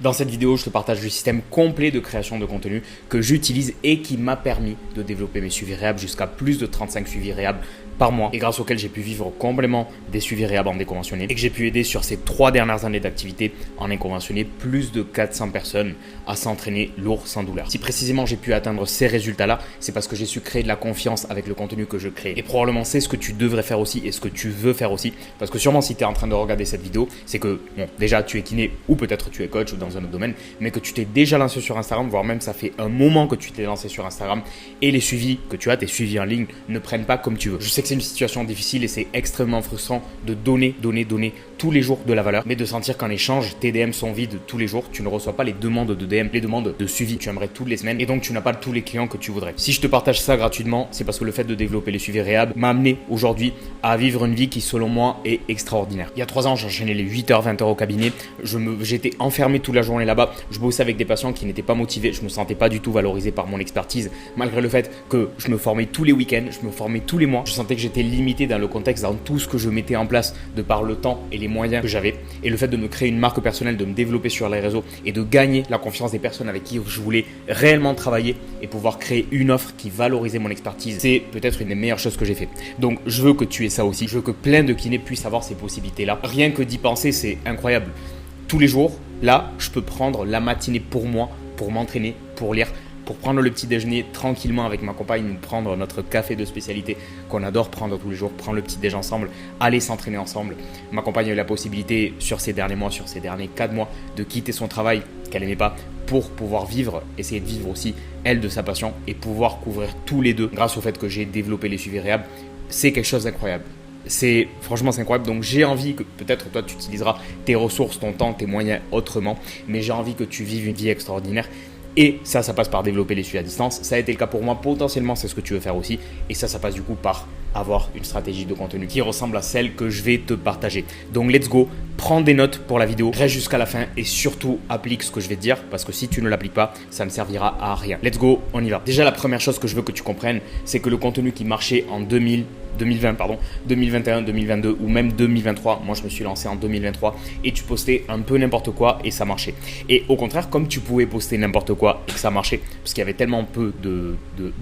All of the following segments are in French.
Dans cette vidéo, je te partage le système complet de création de contenu que j'utilise et qui m'a permis de développer mes suivis réhables jusqu'à plus de 35 suivis réhables par mois et grâce auquel j'ai pu vivre complètement des suivis réhables en déconventionné et que j'ai pu aider sur ces 3 dernières années d'activité en inconventionné plus de 400 personnes à s'entraîner lourd sans douleur. Si précisément j'ai pu atteindre ces résultats-là, c'est parce que j'ai su créer de la confiance avec le contenu que je crée. Et probablement c'est ce que tu devrais faire aussi et ce que tu veux faire aussi, parce que sûrement si tu es en train de regarder cette vidéo, c'est que bon, déjà tu es kiné ou peut-être tu es coach ou dans un autre domaine, mais que tu t'es déjà lancé sur Instagram, voire même ça fait un moment que tu t'es lancé sur Instagram et les suivis que tu as, tes suivis en ligne ne prennent pas comme tu veux. Je sais que c'est une situation difficile et c'est extrêmement frustrant de donner tous les jours de la valeur, mais de sentir qu'en échange, tes DM sont vides tous les jours, tu ne reçois pas les demandes de DM, les demandes de suivi, tu aimerais toutes les semaines et donc tu n'as pas tous les clients que tu voudrais. Si je te partage ça gratuitement, c'est parce que le fait de développer les suivis réhables m'a amené aujourd'hui à vivre une vie qui selon moi est extraordinaire. Il y a 3 ans, j'enchaînais les 8h, 20h au cabinet, j'étais enfermé toute la journée là-bas, je bossais avec des patients qui n'étaient pas motivés, je me sentais pas du tout valorisé par mon expertise, malgré le fait que je me formais tous les week-ends, je me formais tous les mois, je sentais que j'étais limité dans le contexte, dans tout ce que je mettais en place de par le temps et les moyens que j'avais. Et le fait de me créer une marque personnelle, de me développer sur les réseaux et de gagner la confiance des personnes avec qui je voulais réellement travailler et pouvoir créer une offre qui valorisait mon expertise, c'est peut-être une des meilleures choses que j'ai fait. Donc je veux que tu aies ça aussi, je veux que plein de kinés puissent avoir ces possibilités-là. Rien que d'y penser, c'est incroyable. Tous les jours, là, je peux prendre la matinée pour moi, pour m'entraîner, pour lire, pour prendre le petit déjeuner tranquillement avec ma compagne, nous prendre notre café de spécialité qu'on adore prendre tous les jours, prendre le petit déj ensemble, aller s'entraîner ensemble. Ma compagne a eu la possibilité sur ces derniers mois, sur ces derniers 4 mois, de quitter son travail qu'elle n'aimait pas pour pouvoir vivre, essayer de vivre aussi elle de sa passion et pouvoir couvrir tous les deux grâce au fait que j'ai développé les suivis réhables. C'est quelque chose d'incroyable. Franchement c'est incroyable, donc j'ai envie que peut-être toi tu utiliseras tes ressources, ton temps, tes moyens autrement, mais j'ai envie que tu vives une vie extraordinaire. Et ça passe par développer les suivis à distance. Ça a été le cas pour moi. Potentiellement, c'est ce que tu veux faire aussi. Et ça passe du coup par avoir une stratégie de contenu qui ressemble à celle que je vais te partager. Donc, let's go. Prends des notes pour la vidéo. Reste jusqu'à la fin et surtout applique ce que je vais te dire parce que si tu ne l'appliques pas, ça ne servira à rien. Let's go, on y va. Déjà, la première chose que je veux que tu comprennes, c'est que le contenu qui marchait en 2020, 2021, 2022 ou même 2023. Moi, je me suis lancé en 2023 et tu postais un peu n'importe quoi et ça marchait. Et au contraire, comme tu pouvais poster n'importe quoi et que ça marchait, parce qu'il y avait tellement peu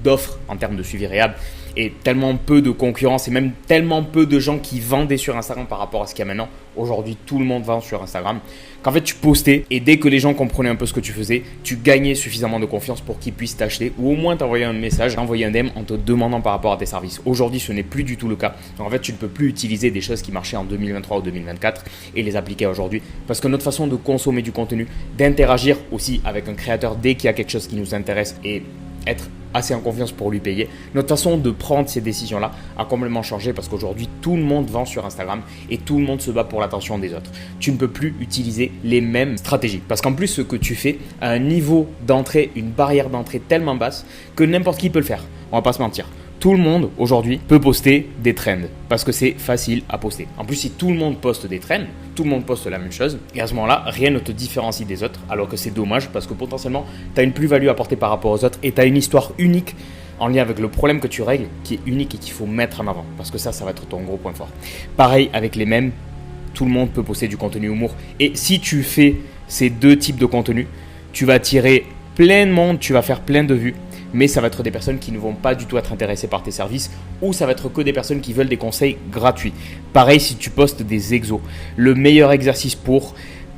d'offres en termes de suivi réhable et tellement peu de concurrence et même tellement peu de gens qui vendaient sur Instagram par rapport à ce qu'il y a maintenant. Aujourd'hui, tout le monde vend sur Instagram. Qu'en fait, tu postais et dès que les gens comprenaient un peu ce que tu faisais, tu gagnais suffisamment de confiance pour qu'ils puissent t'acheter ou au moins t'envoyer un message, envoyer un DM en te demandant par rapport à tes services. Aujourd'hui, ce n'est plus du tout le cas. Donc en fait, tu ne peux plus utiliser des choses qui marchaient en 2023 ou 2024 et les appliquer aujourd'hui parce que notre façon de consommer du contenu, d'interagir aussi avec un créateur dès qu'il y a quelque chose qui nous intéresse et être assez en confiance pour lui payer. Notre façon de prendre ces décisions-là a complètement changé parce qu'aujourd'hui, tout le monde vend sur Instagram et tout le monde se bat pour l'attention des autres. Tu ne peux plus utiliser les mêmes stratégies parce qu'en plus, ce que tu fais a un niveau d'entrée, une barrière d'entrée tellement basse que n'importe qui peut le faire. On va pas se mentir. Tout le monde aujourd'hui peut poster des trends parce que c'est facile à poster. En plus, si tout le monde poste des trends, tout le monde poste la même chose et à ce moment-là, rien ne te différencie des autres alors que c'est dommage parce que potentiellement, tu as une plus-value à apporter par rapport aux autres et tu as une histoire unique en lien avec le problème que tu règles qui est unique et qu'il faut mettre en avant parce que ça va être ton gros point fort. Pareil avec les mèmes, tout le monde peut poster du contenu humour et si tu fais ces 2 types de contenu, tu vas attirer plein de monde, tu vas faire plein de vues. Mais ça va être des personnes qui ne vont pas du tout être intéressées par tes services ou ça va être que des personnes qui veulent des conseils gratuits. Pareil si tu postes des exos. Le meilleur exercice pour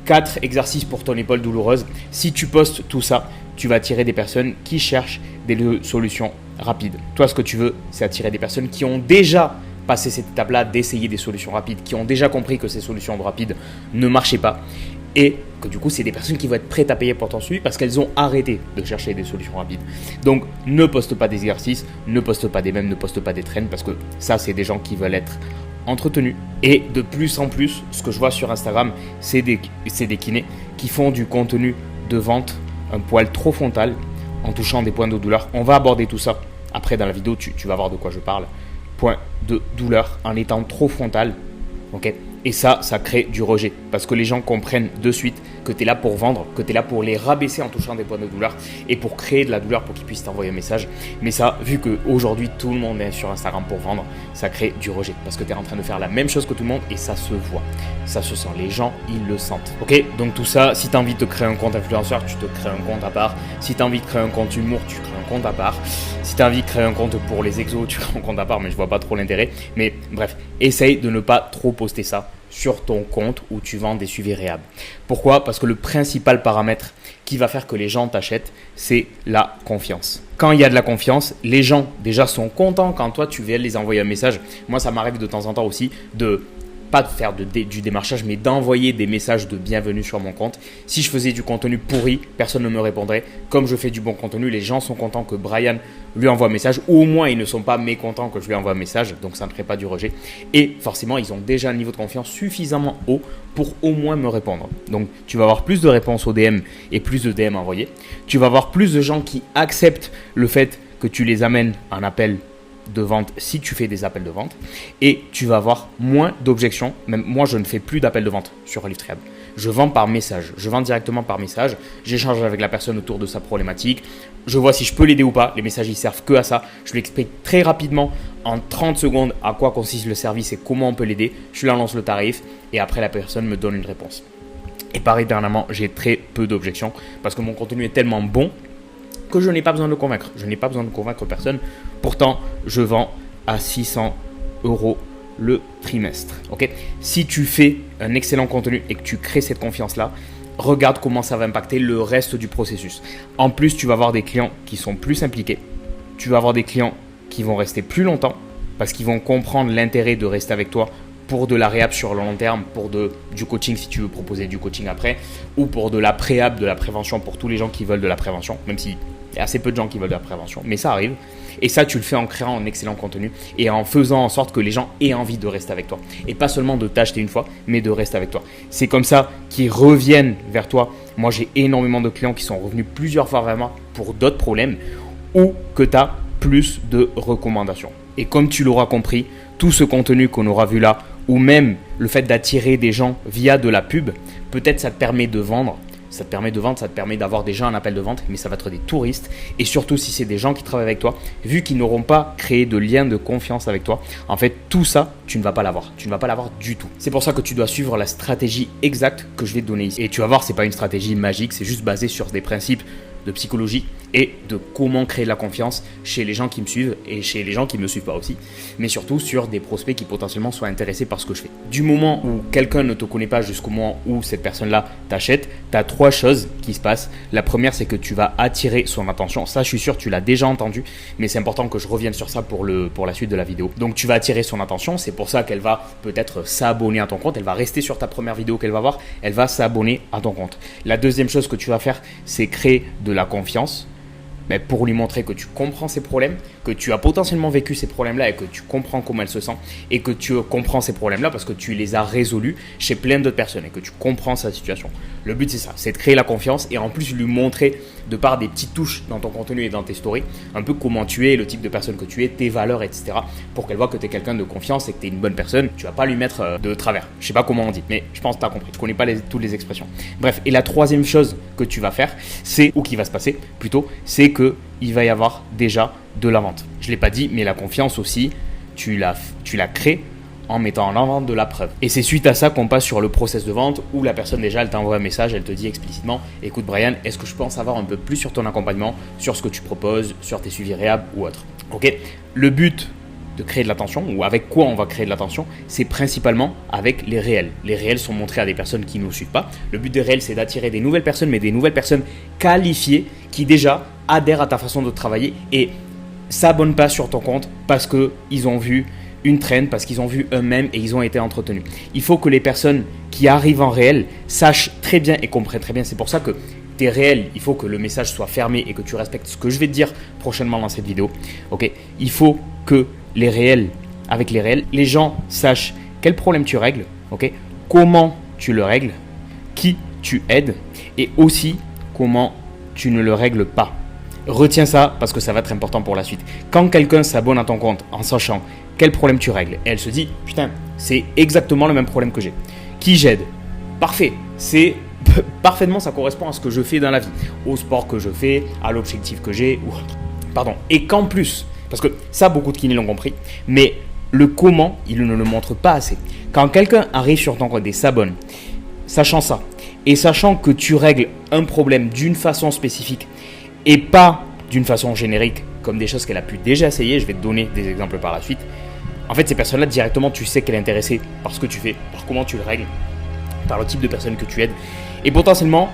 4 exercices pour ton épaule douloureuse. Si tu postes tout ça, tu vas attirer des personnes qui cherchent des solutions rapides. Toi, ce que tu veux, c'est attirer des personnes qui ont déjà passé cette étape-là d'essayer des solutions rapides, qui ont déjà compris que ces solutions rapides ne marchaient pas. Et que du coup, c'est des personnes qui vont être prêtes à payer pour ton suivi parce qu'elles ont arrêté de chercher des solutions rapides. Donc, ne poste pas des exercices, ne poste pas des mèmes, ne poste pas des trends parce que ça, c'est des gens qui veulent être entretenus. Et de plus en plus, ce que je vois sur Instagram, c'est des kinés qui font du contenu de vente un poil trop frontal en touchant des points de douleur. On va aborder tout ça après dans la vidéo, tu vas voir de quoi je parle. Point de douleur en étant trop frontal. Ok. Et ça crée du rejet parce que les gens comprennent de suite que tu es là pour vendre, que tu es là pour les rabaisser en touchant des points de douleur et pour créer de la douleur pour qu'ils puissent t'envoyer un message. Mais ça, vu qu'aujourd'hui tout le monde est sur Instagram pour vendre, ça crée du rejet parce que tu es en train de faire la même chose que tout le monde et ça se voit, ça se sent, les gens ils le sentent. Ok, donc tout ça, si tu as envie de te créer un compte influenceur, tu te crées un compte à part. Si tu as envie de créer un compte humour, tu crées un compte à part. Si tu as envie de créer un compte pour les exos, tu crées un compte à part, mais je vois pas trop l'intérêt. Mais bref, essaye de ne pas trop poster ça sur ton compte où tu vends des suivis réels. Pourquoi ? Parce que le principal paramètre qui va faire que les gens t'achètent, c'est la confiance. Quand il y a de la confiance, les gens déjà sont contents quand toi tu viens les envoyer un message. Moi ça m'arrive de temps en temps aussi de pas de faire du démarchage, mais d'envoyer des messages de bienvenue sur mon compte. Si je faisais du contenu pourri, personne ne me répondrait. Comme je fais du bon contenu, les gens sont contents que Brian lui envoie un message, ou au moins ils ne sont pas mécontents que je lui envoie un message, donc ça ne crée pas du rejet. Et forcément, ils ont déjà un niveau de confiance suffisamment haut pour au moins me répondre. Donc tu vas avoir plus de réponses aux DM et plus de DM envoyés. Tu vas avoir plus de gens qui acceptent le fait que tu les amènes en appel de vente si tu fais des appels de vente et tu vas avoir moins d'objections. Même moi, je ne fais plus d'appels de vente sur Liftreab. Je vends par message. Je vends directement par message. J'échange avec la personne autour de sa problématique. Je vois si je peux l'aider ou pas. Les messages, ils servent que à ça. Je lui explique très rapidement en 30 secondes à quoi consiste le service et comment on peut l'aider. Je lui lance le tarif et après, la personne me donne une réponse. Et pareil, dernièrement, j'ai très peu d'objections parce que mon contenu est tellement bon que je n'ai pas besoin de convaincre. Je n'ai pas besoin de convaincre personne. Pourtant, je vends à 600 € le trimestre. Okay ? Si tu fais un excellent contenu et que tu crées cette confiance-là, regarde comment ça va impacter le reste du processus. En plus, tu vas avoir des clients qui sont plus impliqués. Tu vas avoir des clients qui vont rester plus longtemps parce qu'ils vont comprendre l'intérêt de rester avec toi pour de la réhab sur le long terme, pour du coaching si tu veux proposer du coaching après, ou pour de la préhab, de la prévention pour tous les gens qui veulent de la prévention, même s'il y a assez peu de gens qui veulent de la prévention, mais ça arrive. Et ça, tu le fais en créant un excellent contenu et en faisant en sorte que les gens aient envie de rester avec toi. Et pas seulement de t'acheter une fois, mais de rester avec toi. C'est comme ça qu'ils reviennent vers toi. Moi, j'ai énormément de clients qui sont revenus plusieurs fois vraiment pour d'autres problèmes ou que tu as plus de recommandations. Et comme tu l'auras compris, tout ce contenu qu'on aura vu là, ou même le fait d'attirer des gens via de la pub, peut-être ça te permet de vendre. Ça te permet de vendre, ça te permet d'avoir déjà un appel de vente, mais ça va être des touristes. Et surtout, si c'est des gens qui travaillent avec toi, vu qu'ils n'auront pas créé de lien de confiance avec toi, en fait, tout ça, tu ne vas pas l'avoir. Tu ne vas pas l'avoir du tout. C'est pour ça que tu dois suivre la stratégie exacte que je vais te donner ici. Et tu vas voir, ce n'est pas une stratégie magique, c'est juste basé sur des principes de psychologie et de comment créer de la confiance chez les gens qui me suivent et chez les gens qui ne me suivent pas aussi, mais surtout sur des prospects qui potentiellement soient intéressés par ce que je fais. Du moment où quelqu'un ne te connaît pas jusqu'au moment où cette personne-là t'achète, tu as 3 choses qui se passent. La première, c'est que tu vas attirer son attention. Ça, je suis sûr, tu l'as déjà entendu, mais c'est important que je revienne sur ça pour la suite de la vidéo. Donc, tu vas attirer son attention. C'est pour ça qu'elle va peut-être s'abonner à ton compte. Elle va rester sur ta première vidéo qu'elle va voir. Elle va s'abonner à ton compte. La deuxième chose que tu vas faire, c'est créer de la confiance. Mais pour lui montrer que tu comprends ses problèmes, que tu as potentiellement vécu ces problèmes-là et que tu comprends comment elle se sent et que tu comprends ces problèmes-là parce que tu les as résolus chez plein d'autres personnes et que tu comprends sa situation. Le but, c'est ça, c'est de créer la confiance et en plus lui montrer de par des petites touches dans ton contenu et dans tes stories un peu comment tu es, le type de personne que tu es, tes valeurs, etc. pour qu'elle voit que tu es quelqu'un de confiance et que tu es une bonne personne. Tu vas pas lui mettre de travers. Je sais pas comment on dit, mais je pense que tu as compris. Je connais pas toutes les expressions. Bref, et la troisième chose que tu vas faire, ou qui va se passer plutôt, c'est qu'il va y avoir déjà de la vente. Je ne l'ai pas dit, mais la confiance aussi, tu la crées en mettant en avant de la preuve. Et c'est suite à ça qu'on passe sur le process de vente où la personne déjà, elle t'envoie un message, elle te dit explicitement « Écoute Brian, est-ce que je peux en savoir un peu plus sur ton accompagnement, sur ce que tu proposes, sur tes suivis réhab ou autre ?» Ok. Le but de créer de l'attention ou avec quoi on va créer de l'attention, c'est principalement avec les réels. Les réels sont montrés à des personnes qui ne nous suivent pas. Le but des réels, c'est d'attirer des nouvelles personnes, mais des nouvelles personnes qualifiées qui déjà adhèrent à ta façon de travailler et s'abonnent pas sur ton compte parce qu'ils ont vu une trend, parce qu'ils ont vu eux-mêmes et ils ont été entretenus. Il faut que les personnes qui arrivent en réel sachent très bien et comprennent très bien. C'est pour ça que tes réels, il faut que le message soit fermé et que tu respectes ce que je vais te dire prochainement dans cette vidéo. Ok, il faut que les réels, avec les réels, les gens sachent quel problème tu règles, ok, comment tu le règles, qui tu aides et aussi comment tu ne le règles pas. Retiens ça parce que ça va être important pour la suite. Quand quelqu'un s'abonne à ton compte en sachant quel problème tu règles, et elle se dit « Putain, c'est exactement le même problème que j'ai. Qui j'aide ?» Parfait, c'est parfaitement ça correspond à ce que je fais dans la vie, au sport que je fais, à l'objectif que j'ai, et qu'en plus, parce que ça beaucoup de kinés l'ont compris, mais le comment, ils ne le montrent pas assez. Quand quelqu'un arrive sur ton compte et s'abonne, sachant ça, et sachant que tu règles un problème d'une façon spécifique et pas d'une façon générique, comme des choses qu'elle a pu déjà essayer, je vais te donner des exemples par la suite. En fait, ces personnes-là, directement, tu sais qu'elle est intéressée par ce que tu fais, par comment tu le règles, par le type de personne que tu aides. Et potentiellement,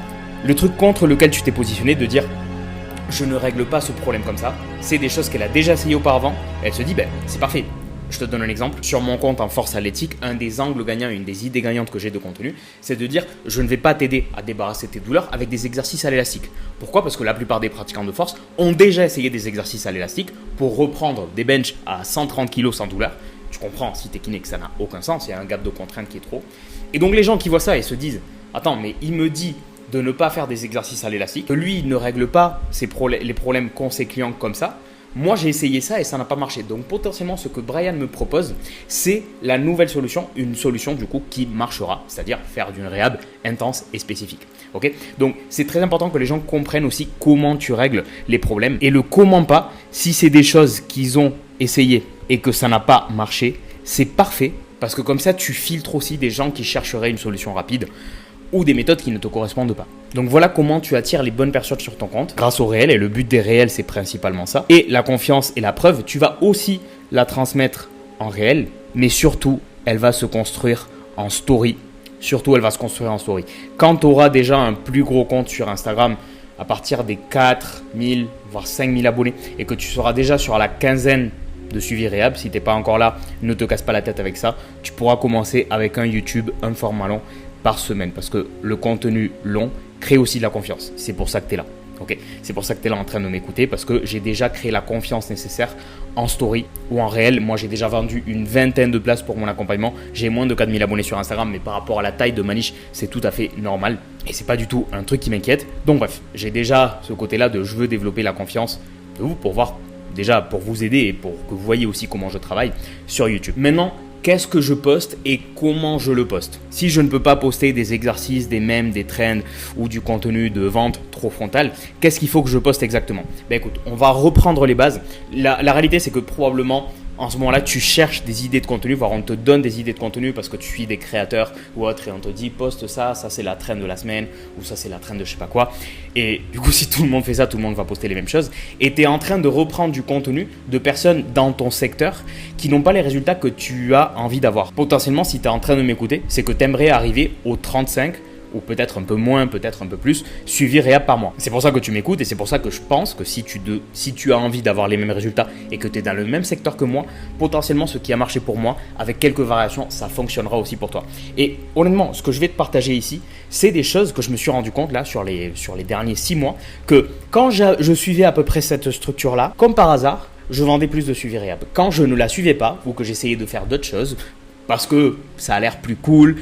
le truc contre lequel tu t'es positionné, de dire « je ne règle pas ce problème comme ça », c'est des choses qu'elle a déjà essayé auparavant. Elle se dit « c'est parfait ». Je te donne un exemple. Sur mon compte en force athlétique, un des angles gagnants, une des idées gagnantes que j'ai de contenu, c'est de dire je ne vais pas t'aider à débarrasser tes douleurs avec des exercices à l'élastique. Pourquoi ? Parce que la plupart des pratiquants de force ont déjà essayé des exercices à l'élastique pour reprendre des benches à 130 kg sans douleur. Tu comprends, si t'es kiné, que ça n'a aucun sens, il y a un gap de contrainte qui est trop. Et donc les gens qui voient ça et se disent attends, mais il me dit de ne pas faire des exercices à l'élastique, que lui il ne règle pas les problèmes qu'ont ses clients comme ça. Moi, j'ai essayé ça et ça n'a pas marché. Donc, potentiellement, ce que Brian me propose, c'est la nouvelle solution, une solution du coup qui marchera, c'est-à-dire faire d'une réhab intense et spécifique. Ok ? Donc, c'est très important que les gens comprennent aussi comment tu règles les problèmes et le comment pas. Si c'est des choses qu'ils ont essayé et que ça n'a pas marché, c'est parfait parce que comme ça, tu filtres aussi des gens qui chercheraient une solution rapide ou des méthodes qui ne te correspondent pas. Donc voilà comment tu attires les bonnes personnes sur ton compte grâce au réel, et le but des réels c'est principalement ça. Et la confiance et la preuve, tu vas aussi la transmettre en réel, mais surtout elle va se construire en story. Quand tu auras déjà un plus gros compte sur Instagram à partir des 4000 voire 5000 abonnés et que tu seras déjà sur la quinzaine de suivi réhab, si tu n'es pas encore là, ne te casse pas la tête avec ça, tu pourras commencer avec un YouTube, un format long par semaine, parce que le contenu long crée aussi de la confiance. C'est pour ça que tu es là. Okay, c'est pour ça que tu es là en train de m'écouter, parce que j'ai déjà créé la confiance nécessaire en story ou en réel. Moi, j'ai déjà vendu une vingtaine de places pour mon accompagnement. J'ai moins de 4000 abonnés sur Instagram, mais par rapport à la taille de ma niche, c'est tout à fait normal. Et c'est pas du tout un truc qui m'inquiète. Donc bref, j'ai déjà ce côté-là de je veux développer la confiance de vous pour voir, déjà pour vous aider et pour que vous voyez aussi comment je travaille sur YouTube. Maintenant, qu'est-ce que je poste et comment je le poste? Si je ne peux pas poster des exercices, des mèmes, des trends ou du contenu de vente trop frontal, qu'est-ce qu'il faut que je poste exactement? Ben écoute, on va reprendre les bases. La réalité, c'est que probablement, en ce moment-là, tu cherches des idées de contenu, voire on te donne des idées de contenu parce que tu suis des créateurs ou autres et on te dit poste ça, ça c'est la trend de la semaine ou ça c'est la trend de je sais pas quoi. Et du coup, si tout le monde fait ça, tout le monde va poster les mêmes choses. Et tu es en train de reprendre du contenu de personnes dans ton secteur qui n'ont pas les résultats que tu as envie d'avoir. Potentiellement, si tu es en train de m'écouter, c'est que tu aimerais arriver aux 35 ou peut-être un peu moins, peut-être un peu plus, suivi réhab par mois. C'est pour ça que tu m'écoutes et c'est pour ça que je pense que si tu as envie d'avoir les mêmes résultats et que tu es dans le même secteur que moi, potentiellement ce qui a marché pour moi, avec quelques variations, ça fonctionnera aussi pour toi. Et honnêtement, ce que je vais te partager ici, c'est des choses que je me suis rendu compte là sur les derniers 6 mois, que quand je suivais à peu près cette structure-là, comme par hasard, je vendais plus de suivi réhab. Quand je ne la suivais pas ou que j'essayais de faire d'autres choses, parce que ça a l'air plus cool,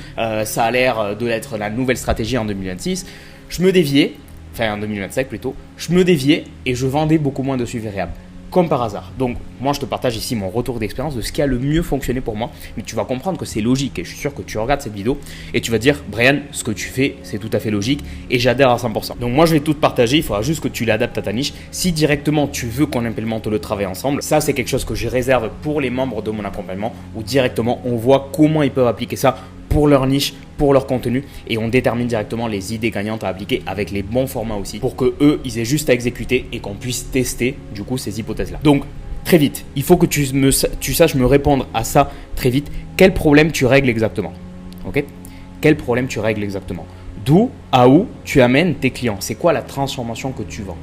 ça a l'air d'être la nouvelle stratégie en 2026, je me déviais, enfin en 2025 plutôt, je me déviais et je vendais beaucoup moins de suivi réhab, comme par hasard. Donc moi je te partage ici mon retour d'expérience de ce qui a le mieux fonctionné pour moi, mais tu vas comprendre que c'est logique et je suis sûr que tu regardes cette vidéo et tu vas dire Brian, ce que tu fais c'est tout à fait logique et j'adhère à 100%. Donc moi je vais tout te partager, il faudra juste que tu l'adaptes à ta niche. Si directement tu veux qu'on implémente le travail ensemble, ça c'est quelque chose que je réserve pour les membres de mon accompagnement où directement on voit comment ils peuvent appliquer ça pour leur niche, pour leur contenu et on détermine directement les idées gagnantes à appliquer avec les bons formats aussi pour que eux ils aient juste à exécuter et qu'on puisse tester du coup ces hypothèses là. Donc très vite, il faut que tu saches me répondre à ça très vite. Quel problème tu règles exactement? Ok? Quel problème tu règles exactement? D'où à où tu amènes tes clients? C'est quoi la transformation que tu vends?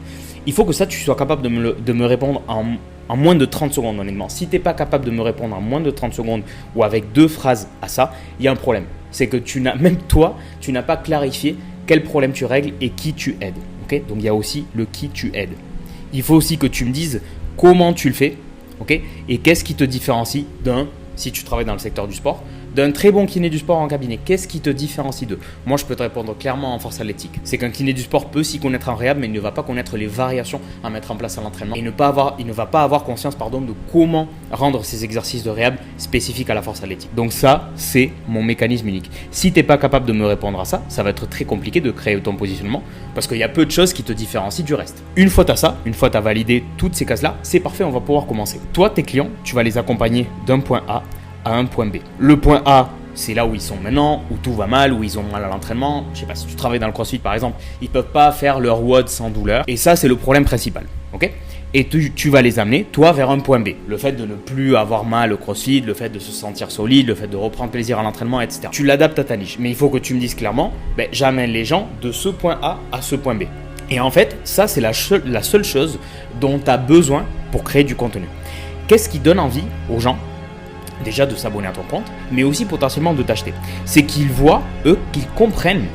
Il faut que ça tu sois capable de me répondre en moins de 30 secondes honnêtement. Si tu n'es pas capable de me répondre en moins de 30 secondes ou avec 2 phrases à ça, il y a un problème. C'est que même toi, tu n'as pas clarifié quel problème tu règles et qui tu aides. Okay? Donc il y a aussi le qui tu aides. Il faut aussi que tu me dises comment tu le fais, okay? Et qu'est-ce qui te différencie si tu travailles dans le secteur du sport, d'un très bon kiné du sport en cabinet, qu'est-ce qui te différencie d'eux? Moi, je peux te répondre clairement en force athlétique. C'est qu'un kiné du sport peut s'y connaître en réhab, mais il ne va pas connaître les variations à mettre en place à l'entraînement. Et il ne va pas avoir conscience de comment rendre ces exercices de réhab spécifiques à la force athlétique. Donc ça, c'est mon mécanisme unique. Si tu n'es pas capable de me répondre à ça, ça va être très compliqué de créer ton positionnement parce qu'il y a peu de choses qui te différencient du reste. Une fois tu as ça, une fois tu as validé toutes ces cases-là, c'est parfait, on va pouvoir commencer. Toi, tes clients, tu vas les accompagner d'un point A à un point B. Le point A, c'est là où ils sont maintenant, où tout va mal, où ils ont mal à l'entraînement. Je sais pas, si tu travailles dans le CrossFit par exemple, ils ne peuvent pas faire leur WOD sans douleur. Et ça, c'est le problème principal. Ok ? Et tu vas les amener, toi, vers un point B. Le fait de ne plus avoir mal au CrossFit, le fait de se sentir solide, le fait de reprendre plaisir à l'entraînement, etc. Tu l'adaptes à ta niche. Mais il faut que tu me dises clairement, j'amène les gens de ce point A à ce point B. Et en fait, ça, c'est la seule chose dont tu as besoin pour créer du contenu. Qu'est-ce qui donne envie aux gens ? Déjà de s'abonner à ton compte, mais aussi potentiellement de t'acheter. C'est qu'ils voient, eux, qu'ils comprennent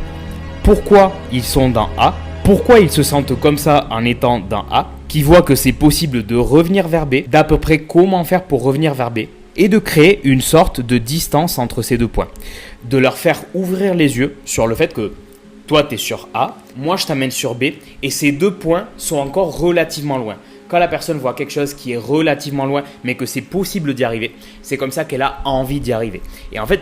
pourquoi ils sont dans A, pourquoi ils se sentent comme ça en étant dans A, qui voient que c'est possible de revenir vers B, d'à peu près comment faire pour revenir vers B, et de créer une sorte de distance entre ces deux points. De leur faire ouvrir les yeux sur le fait que toi, tu es sur A, moi, je t'amène sur B, et ces deux points sont encore relativement loin. Quand la personne voit quelque chose qui est relativement loin, mais que c'est possible d'y arriver, c'est comme ça qu'elle a envie d'y arriver. Et en fait,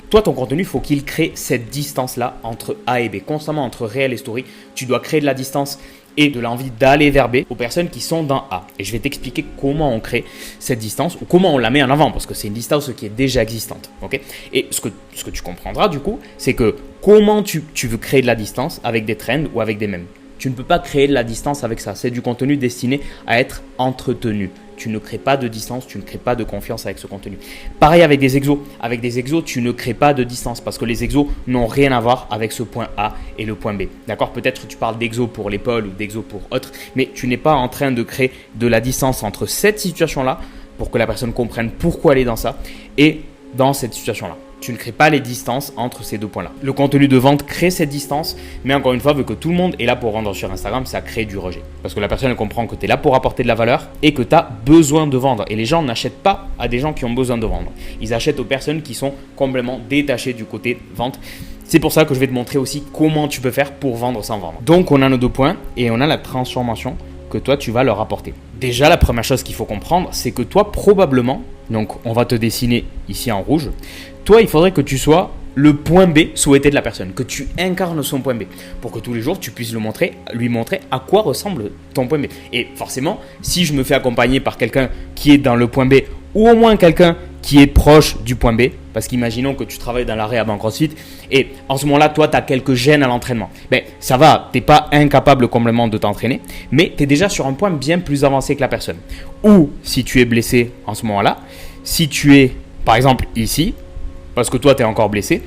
toi, ton contenu, il faut qu'il crée cette distance-là entre A et B. Constamment entre réel et story, tu dois créer de la distance et de l'envie d'aller vers B aux personnes qui sont dans A. Et je vais t'expliquer comment on crée cette distance ou comment on la met en avant parce que c'est une distance qui est déjà existante. Okay, et ce que tu comprendras du coup, c'est que comment tu veux créer de la distance avec des trends ou avec des mèmes. Tu ne peux pas créer de la distance avec ça. C'est du contenu destiné à être entretenu. Tu ne crées pas de distance, tu ne crées pas de confiance avec ce contenu. Pareil avec des exos. Avec des exos, tu ne crées pas de distance parce que les exos n'ont rien à voir avec ce point A et le point B. D'accord ? Peut-être que tu parles d'exos pour l'épaule ou d'exos pour autre, mais tu n'es pas en train de créer de la distance entre cette situation-là pour que la personne comprenne pourquoi elle est dans ça et dans cette situation-là. Tu ne crées pas les distances entre ces deux points-là. Le contenu de vente crée cette distance, mais encore une fois, vu que tout le monde est là pour vendre sur Instagram, ça crée du rejet. Parce que la personne elle comprend que tu es là pour apporter de la valeur et que tu as besoin de vendre. Et les gens n'achètent pas à des gens qui ont besoin de vendre. Ils achètent aux personnes qui sont complètement détachées du côté vente. C'est pour ça que je vais te montrer aussi comment tu peux faire pour vendre sans vendre. Donc, on a nos deux points et on a la transformation que toi, tu vas leur apporter. Déjà, la première chose qu'il faut comprendre, c'est que toi, probablement, donc on va te dessiner ici en rouge, toi, il faudrait que tu sois le point B souhaité de la personne, que tu incarnes son point B, pour que tous les jours, tu puisses lui montrer à quoi ressemble ton point B. Et forcément, si je me fais accompagner par quelqu'un qui est dans le point B, ou au moins quelqu'un qui est proche du point B, parce qu'imaginons que tu travailles dans la réhab en CrossFit, et en ce moment-là, toi, tu as quelques gênes à l'entraînement. Ça va, tu n'es pas incapable complètement de t'entraîner, mais tu es déjà sur un point bien plus avancé que la personne. Ou si tu es blessé en ce moment-là, si tu es, par exemple, ici, parce que toi, tu es encore blessé,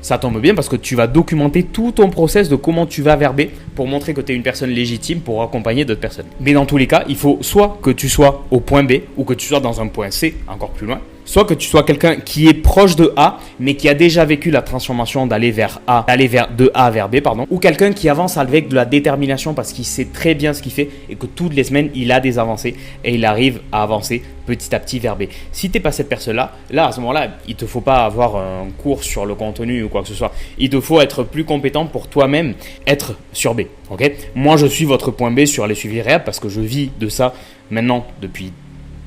ça tombe bien parce que tu vas documenter tout ton process de comment tu vas vers B pour montrer que tu es une personne légitime pour accompagner d'autres personnes. Mais dans tous les cas, il faut soit que tu sois au point B ou que tu sois dans un point C, encore plus loin, soit que tu sois quelqu'un qui est proche de A, mais qui a déjà vécu la transformation d'aller vers A, de A vers B, pardon, ou quelqu'un qui avance avec de la détermination parce qu'il sait très bien ce qu'il fait et que toutes les semaines, il a des avancées et il arrive à avancer petit à petit vers B. Si tu n'es pas cette personne-là, à ce moment-là, il ne te faut pas avoir un cours sur le contenu ou quoi que ce soit. Il te faut être plus compétent pour toi-même être sur B. Okay ? Moi, je suis votre point B sur les suivis réhab parce que je vis de ça maintenant depuis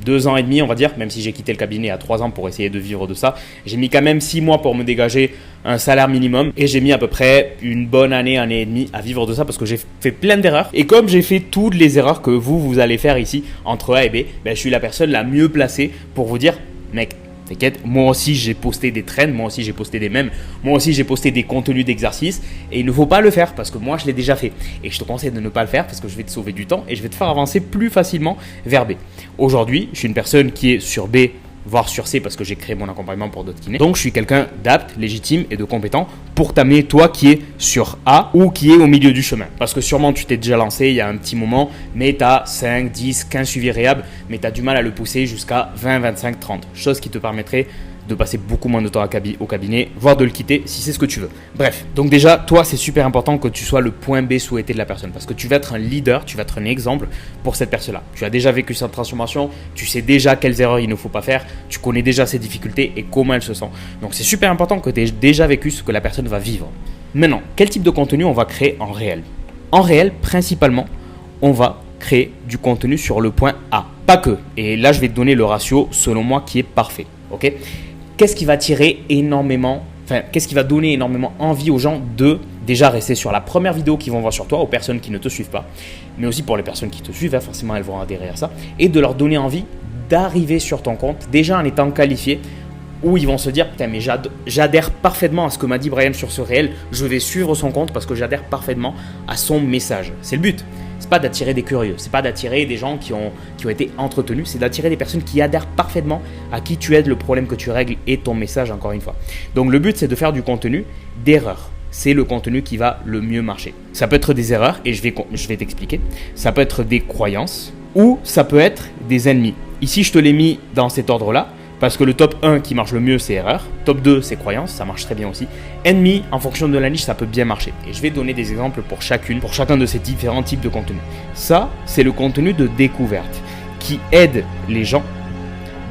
2 ans et demi, on va dire, même si j'ai quitté le cabinet à 3 ans pour essayer de vivre de ça. J'ai mis quand même 6 mois pour me dégager un salaire minimum et j'ai mis à peu près une bonne année et demie à vivre de ça parce que j'ai fait plein d'erreurs. Et comme j'ai fait toutes les erreurs que vous allez faire ici entre A et B, je suis la personne la mieux placée pour vous dire, mec, t'inquiète, moi aussi j'ai posté des trends, moi aussi j'ai posté des mèmes, moi aussi j'ai posté des contenus d'exercice et il ne faut pas le faire parce que moi je l'ai déjà fait. Et je te conseille de ne pas le faire parce que je vais te sauver du temps et je vais te faire avancer plus facilement vers B. Aujourd'hui, je suis une personne qui est sur B, voire sur C parce que j'ai créé mon accompagnement pour d'autres kinés. Donc je suis quelqu'un d'apte, légitime et de compétent pour t'amener toi qui es sur A ou qui est au milieu du chemin. Parce que sûrement tu t'es déjà lancé il y a un petit moment, mais tu as 5, 10, 15 suivis réhab, mais tu as du mal à le pousser jusqu'à 20, 25, 30. Chose qui te permettrait de passer beaucoup moins de temps au cabinet, voire de le quitter si c'est ce que tu veux. Bref, donc déjà, toi, c'est super important que tu sois le point B souhaité de la personne parce que tu vas être un leader, tu vas être un exemple pour cette personne-là. Tu as déjà vécu cette transformation, tu sais déjà quelles erreurs il ne faut pas faire, tu connais déjà ses difficultés et comment elle se sent. Donc, c'est super important que tu aies déjà vécu ce que la personne va vivre. Maintenant, quel type de contenu on va créer en réel? En réel, principalement, on va créer du contenu sur le point A. Pas que. Et là, je vais te donner le ratio, selon moi, qui est parfait. Ok? Qu'est-ce qui va qu'est-ce qui va donner énormément envie aux gens de déjà rester sur la première vidéo qu'ils vont voir sur toi, aux personnes qui ne te suivent pas, mais aussi pour les personnes qui te suivent, forcément, elles vont adhérer à ça, et de leur donner envie d'arriver sur ton compte, déjà en étant qualifiés, où ils vont se dire, putain, mais j'adhère parfaitement à ce que m'a dit Brian sur ce réel, je vais suivre son compte parce que j'adhère parfaitement à son message. C'est le but. C'est pas d'attirer des curieux, c'est pas d'attirer des gens qui ont été entretenus, c'est d'attirer des personnes qui adhèrent parfaitement à qui tu aides, le problème que tu règles et ton message, encore une fois. Donc le but, c'est de faire du contenu d'erreur. C'est le contenu qui va le mieux marcher. Ça peut être des erreurs, et je vais t'expliquer. Ça peut être des croyances, ou ça peut être des ennemis. Ici, je te l'ai mis dans cet ordre-là, parce que le top 1 qui marche le mieux, c'est erreur. Top 2, c'est croyance, ça marche très bien aussi. Ennemi, en fonction de la niche, ça peut bien marcher. Et je vais donner des exemples pour chacun de ces différents types de contenu. Ça, c'est le contenu de découverte qui aide les gens.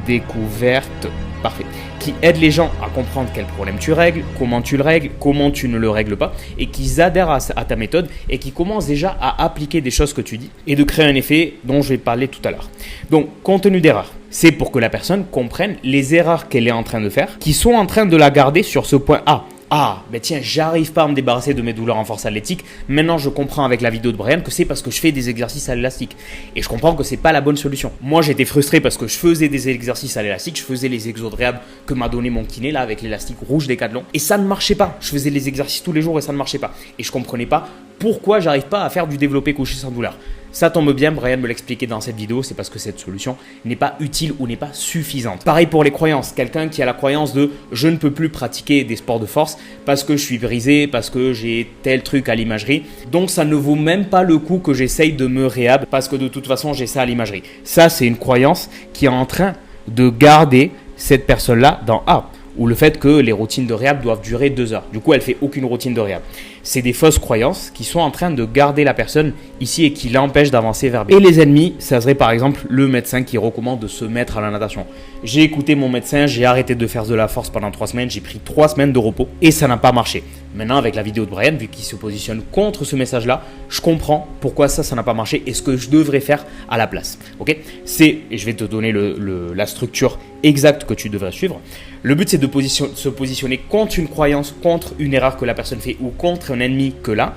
Découverte, parfait. Qui aide les gens à comprendre quel problème tu règles, comment tu le règles, comment tu ne le règles pas, et qui adhèrent à ta méthode et qui commencent déjà à appliquer des choses que tu dis et de créer un effet dont je vais parler tout à l'heure. Donc, contenu d'erreur. C'est pour que la personne comprenne les erreurs qu'elle est en train de faire, qui sont en train de la garder sur ce point A. Ah, ben tiens, j'arrive pas à me débarrasser de mes douleurs en force athlétique. Maintenant, je comprends avec la vidéo de Brian que c'est parce que je fais des exercices à l'élastique. Et je comprends que c'est pas la bonne solution. Moi, j'étais frustré parce que je faisais des exercices à l'élastique. Je faisais les exos de réhab que m'a donné mon kiné là avec l'élastique rouge Décathlon. Et ça ne marchait pas. Je faisais les exercices tous les jours et ça ne marchait pas. Et je comprenais pas pourquoi j'arrive pas à faire du développé couché sans douleur. Ça tombe bien, Brian me l'expliquait dans cette vidéo, c'est parce que cette solution n'est pas utile ou n'est pas suffisante. Pareil pour les croyances, quelqu'un qui a la croyance de « je ne peux plus pratiquer des sports de force parce que je suis brisé, parce que j'ai tel truc à l'imagerie, donc ça ne vaut même pas le coup que j'essaye de me réhab parce que de toute façon j'ai ça à l'imagerie ». Ça, c'est une croyance qui est en train de garder cette personne-là dans A. Ou le fait que les routines de réhab doivent durer 2 heures. Du coup, elle fait aucune routine de réhab. C'est des fausses croyances qui sont en train de garder la personne ici et qui l'empêchent d'avancer vers B. Et les ennemis, ça serait par exemple le médecin qui recommande de se mettre à la natation. J'ai écouté mon médecin, j'ai arrêté de faire de la force pendant 3 semaines, j'ai pris 3 semaines de repos et ça n'a pas marché. Maintenant, avec la vidéo de Brian, vu qu'il se positionne contre ce message-là, je comprends pourquoi ça n'a pas marché et ce que je devrais faire à la place. Ok ? Et je vais te donner la structure exacte que tu devrais suivre. Le but, c'est de se positionner contre une croyance, contre une erreur que la personne fait ou contre un ennemi qu'elle a,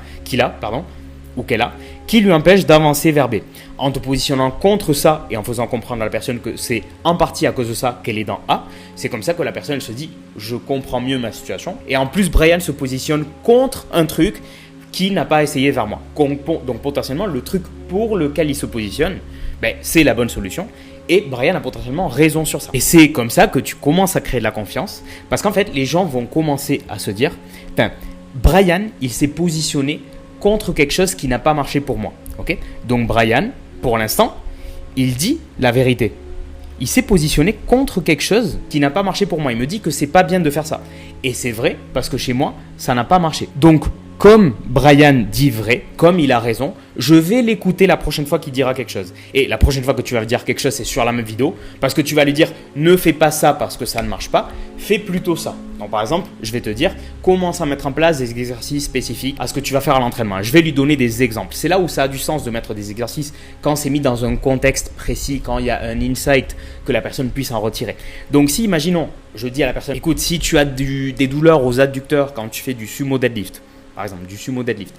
qui lui empêche d'avancer vers B. En te positionnant contre ça et en faisant comprendre à la personne que c'est en partie à cause de ça qu'elle est dans A, c'est comme ça que la personne elle se dit « je comprends mieux ma situation ». Et en plus, Brian se positionne contre un truc qui n'a pas essayé vers moi. Donc potentiellement, le truc pour lequel il se positionne, c'est la bonne solution. Et Brian a potentiellement raison sur ça. Et c'est comme ça que tu commences à créer de la confiance. Parce qu'en fait, les gens vont commencer à se dire « Brian, il s'est positionné contre quelque chose qui n'a pas marché pour moi. » Donc Brian, pour l'instant, il dit la vérité. Il s'est positionné contre quelque chose qui n'a pas marché pour moi. Il me dit que c'est pas bien de faire ça. Et c'est vrai parce que chez moi, ça n'a pas marché. Donc, comme Brian dit vrai, comme il a raison, je vais l'écouter la prochaine fois qu'il dira quelque chose. Et la prochaine fois que tu vas lui dire quelque chose, c'est sur la même vidéo, parce que tu vas lui dire « ne fais pas ça parce que ça ne marche pas, fais plutôt ça ». Donc par exemple, je vais te dire « commence à mettre en place des exercices spécifiques à ce que tu vas faire à l'entraînement ». Je vais lui donner des exemples. C'est là où ça a du sens de mettre des exercices quand c'est mis dans un contexte précis, quand il y a un insight que la personne puisse en retirer. Donc si, imaginons, je dis à la personne « écoute, si tu as des douleurs aux adducteurs quand tu fais du sumo deadlift », par exemple, du sumo deadlift.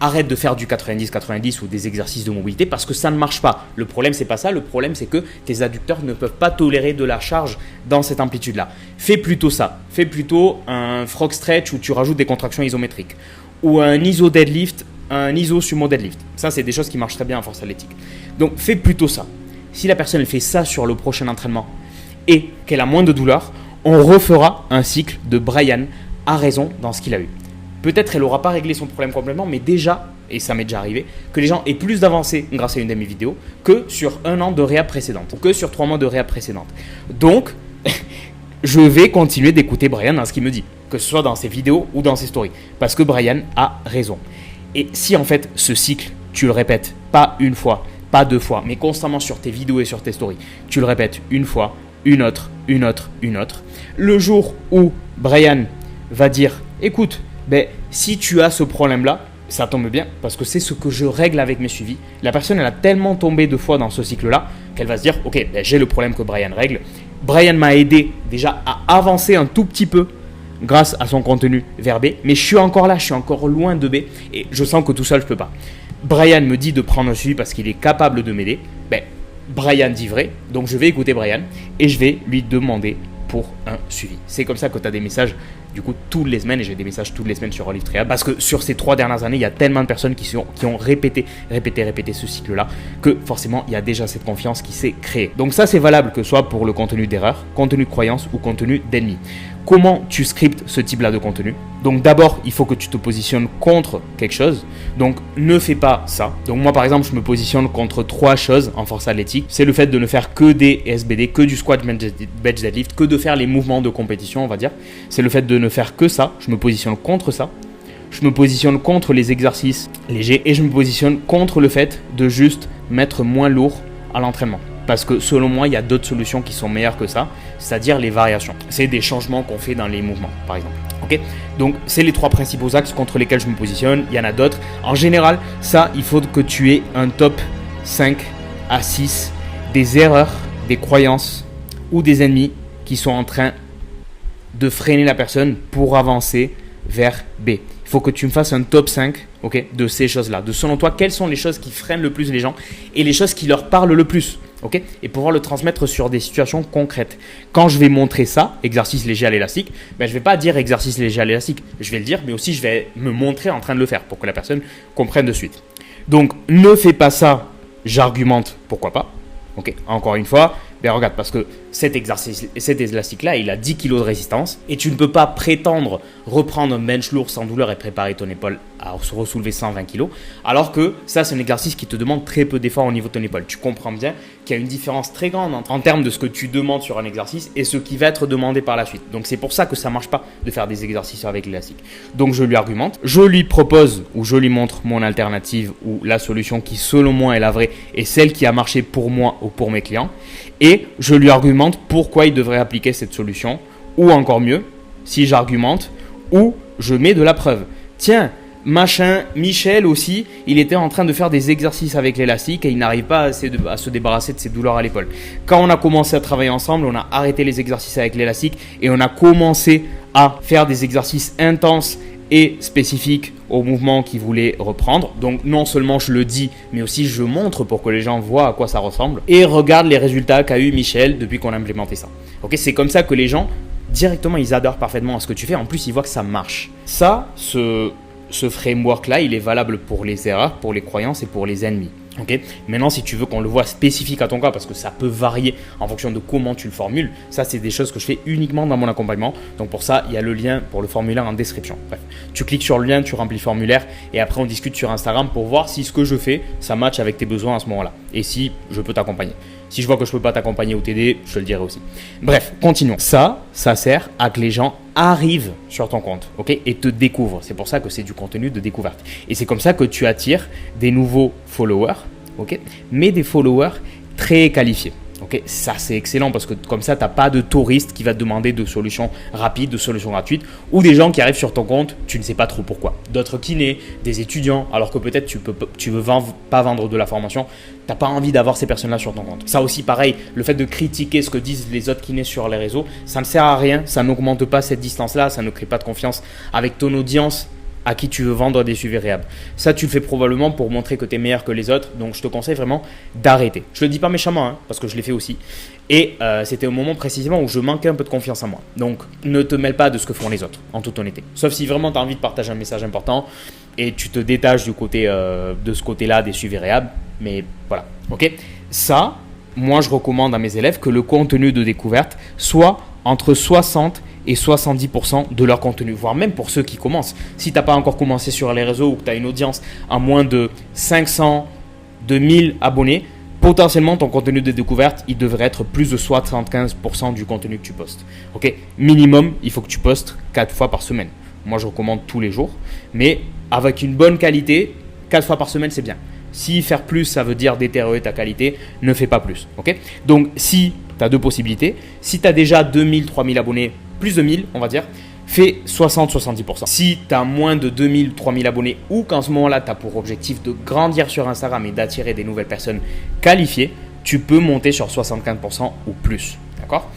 Arrête de faire du 90-90 ou des exercices de mobilité parce que ça ne marche pas. Le problème, c'est pas ça. Le problème, c'est que tes adducteurs ne peuvent pas tolérer de la charge dans cette amplitude-là. Fais plutôt ça. Fais plutôt un frog stretch où tu rajoutes des contractions isométriques. Ou un iso deadlift, un iso sumo deadlift. Ça, c'est des choses qui marchent très bien en force athlétique. Donc, fais plutôt ça. Si la personne elle fait ça sur le prochain entraînement et qu'elle a moins de douleur, on refera un cycle de Brian a raison dans ce qu'il a eu. Peut-être elle n'aura pas réglé son problème complètement, mais déjà, et ça m'est déjà arrivé, que les gens aient plus d'avancées grâce à une de mes vidéos que sur 1 an de réhab précédente ou que sur 3 mois de réhab précédente. Donc, je vais continuer d'écouter Brian dans ce qu'il me dit, que ce soit dans ses vidéos ou dans ses stories, parce que Brian a raison. Et si en fait ce cycle, tu le répètes, pas une fois, pas deux fois, mais constamment sur tes vidéos et sur tes stories, tu le répètes une fois, une autre, le jour où Brian va dire, écoute, si tu as ce problème-là, ça tombe bien parce que c'est ce que je règle avec mes suivis. La personne, elle a tellement tombé de fois dans ce cycle-là qu'elle va se dire, ok, j'ai le problème que Brian règle. Brian m'a aidé déjà à avancer un tout petit peu grâce à son contenu vers B, mais je suis encore là, je suis encore loin de B et je sens que tout seul, je ne peux pas. Brian me dit de prendre un suivi parce qu'il est capable de m'aider. Brian dit vrai, donc je vais écouter Brian et je vais lui demander pour un suivi. C'est comme ça que tu as des messages du coup toutes les semaines, et j'ai des messages toutes les semaines sur Olive Trial parce que sur ces 3 dernières années, il y a tellement de personnes qui ont répété ce cycle-là que forcément, il y a déjà cette confiance qui s'est créée. Donc ça, c'est valable que ce soit pour le contenu d'erreur, contenu de croyance ou contenu d'ennemi. Comment tu scriptes ce type-là de contenu? Donc d'abord, il faut que tu te positionnes contre quelque chose. Donc ne fais pas ça. Donc moi par exemple, je me positionne contre 3 choses en force athlétique. C'est le fait de ne faire que des SBD, que du squat, bench, deadlift, que de faire les mouvements de compétition, on va dire. C'est le fait de ne faire que ça. Je me positionne contre ça. Je me positionne contre les exercices légers et je me positionne contre le fait de juste mettre moins lourd à l'entraînement. Parce que selon moi, il y a d'autres solutions qui sont meilleures que ça, c'est-à-dire les variations. C'est des changements qu'on fait dans les mouvements, par exemple. Okay, donc, c'est les 3 principaux axes contre lesquels je me positionne. Il y en a d'autres. En général, ça, il faut que tu aies un top 5 à 6 des erreurs, des croyances ou des ennemis qui sont en train de freiner la personne pour avancer vers B. Il faut que tu me fasses un top 5 de ces choses-là. De selon toi, quelles sont les choses qui freinent le plus les gens et les choses qui leur parlent le plus. Et pouvoir le transmettre sur des situations concrètes. Quand je vais montrer ça, exercice léger à l'élastique, je ne vais pas dire exercice léger à l'élastique. Je vais le dire, mais aussi je vais me montrer en train de le faire pour que la personne comprenne de suite. Donc, ne fais pas ça, j'argumente, pourquoi pas. Encore une fois, regarde, parce que cet élastique-là, il a 10 kg de résistance et tu ne peux pas prétendre reprendre un bench lourd sans douleur et préparer ton épaule à se ressoulever 120 kg, alors que ça, c'est un exercice qui te demande très peu d'efforts au niveau de ton épaule. Tu comprends bien qu'il y a une différence très grande en termes de ce que tu demandes sur un exercice et ce qui va être demandé par la suite. Donc, c'est pour ça que ça ne marche pas de faire des exercices avec l'élastique. Donc, je lui argumente, je lui propose ou je lui montre mon alternative ou la solution qui, selon moi, est la vraie et celle qui a marché pour moi ou pour mes clients. Et je lui argumente pourquoi il devrait appliquer cette solution, ou encore mieux, si j'argumente, ou je mets de la preuve. Tiens, machin, Michel aussi, il était en train de faire des exercices avec l'élastique et il n'arrive pas à se débarrasser de ses douleurs à l'épaule. Quand on a commencé à travailler ensemble, on a arrêté les exercices avec l'élastique et on a commencé à faire des exercices intenses et spécifique au mouvement qu'il voulait reprendre. Donc non seulement je le dis, mais aussi je montre pour que les gens voient à quoi ça ressemble. Et regarde les résultats qu'a eu Michel depuis qu'on a implémenté ça. C'est comme ça que les gens, directement, ils adorent parfaitement ce que tu fais. En plus, ils voient que ça marche. Ça, ce framework-là, il est valable pour les erreurs, pour les croyances et pour les ennemis. Maintenant, si tu veux qu'on le voit spécifique à ton cas, parce que ça peut varier en fonction de comment tu le formules, ça, c'est des choses que je fais uniquement dans mon accompagnement. Donc, pour ça, il y a le lien pour le formulaire en description. Bref, tu cliques sur le lien, tu remplis le formulaire et après, on discute sur Instagram pour voir si ce que je fais, ça match avec tes besoins à ce moment-là et si je peux t'accompagner. Si je vois que je ne peux pas t'accompagner ou t'aider, je te le dirai aussi. Bref, continuons. Ça sert à que les gens arrivent sur ton compte, et te découvrent. C'est pour ça que c'est du contenu de découverte. Et c'est comme ça que tu attires des nouveaux followers, mais des followers très qualifiés. Ça, c'est excellent parce que comme ça, tu n'as pas de touriste qui va te demander de solutions rapides, de solutions gratuites ou des gens qui arrivent sur ton compte, tu ne sais pas trop pourquoi. D'autres kinés, des étudiants, alors que peut-être tu veux pas vendre de la formation, tu n'as pas envie d'avoir ces personnes-là sur ton compte. Ça aussi, pareil, le fait de critiquer ce que disent les autres kinés sur les réseaux, ça ne sert à rien, ça n'augmente pas cette distance-là, ça ne crée pas de confiance avec ton audience à qui tu veux vendre des suivis réhab. Ça, tu le fais probablement pour montrer que tu es meilleur que les autres. Donc, je te conseille vraiment d'arrêter. Je ne le dis pas méchamment, parce que je l'ai fait aussi. Et c'était au moment précisément où je manquais un peu de confiance en moi. Donc, ne te mêle pas de ce que font les autres, en toute honnêteté. Sauf si vraiment tu as envie de partager un message important et tu te détaches du côté, de ce côté-là des suivis réhab. Mais voilà, Ça, moi, je recommande à mes élèves que le contenu de découverte soit entre 60 et 70% de leur contenu, voire même pour ceux qui commencent. Si tu n'as pas encore commencé sur les réseaux ou que tu as une audience à moins de 500, de 1000 abonnés, potentiellement ton contenu de découverte, il devrait être plus de 75% du contenu que tu postes. Ok, minimum, il faut que tu postes 4 fois par semaine. Moi, je recommande tous les jours, mais avec une bonne qualité, 4 fois par semaine, c'est bien. Si faire plus, ça veut dire détériorer ta qualité, ne fais pas plus. Ok, donc, si tu as deux possibilités, si tu as déjà 2000, 3000 abonnés, plus de 1000, on va dire, fais 60-70%. Si tu as moins de 2000, 3000 abonnés ou qu'en ce moment-là, tu as pour objectif de grandir sur Instagram et d'attirer des nouvelles personnes qualifiées, tu peux monter sur 75% ou plus. D'accord ?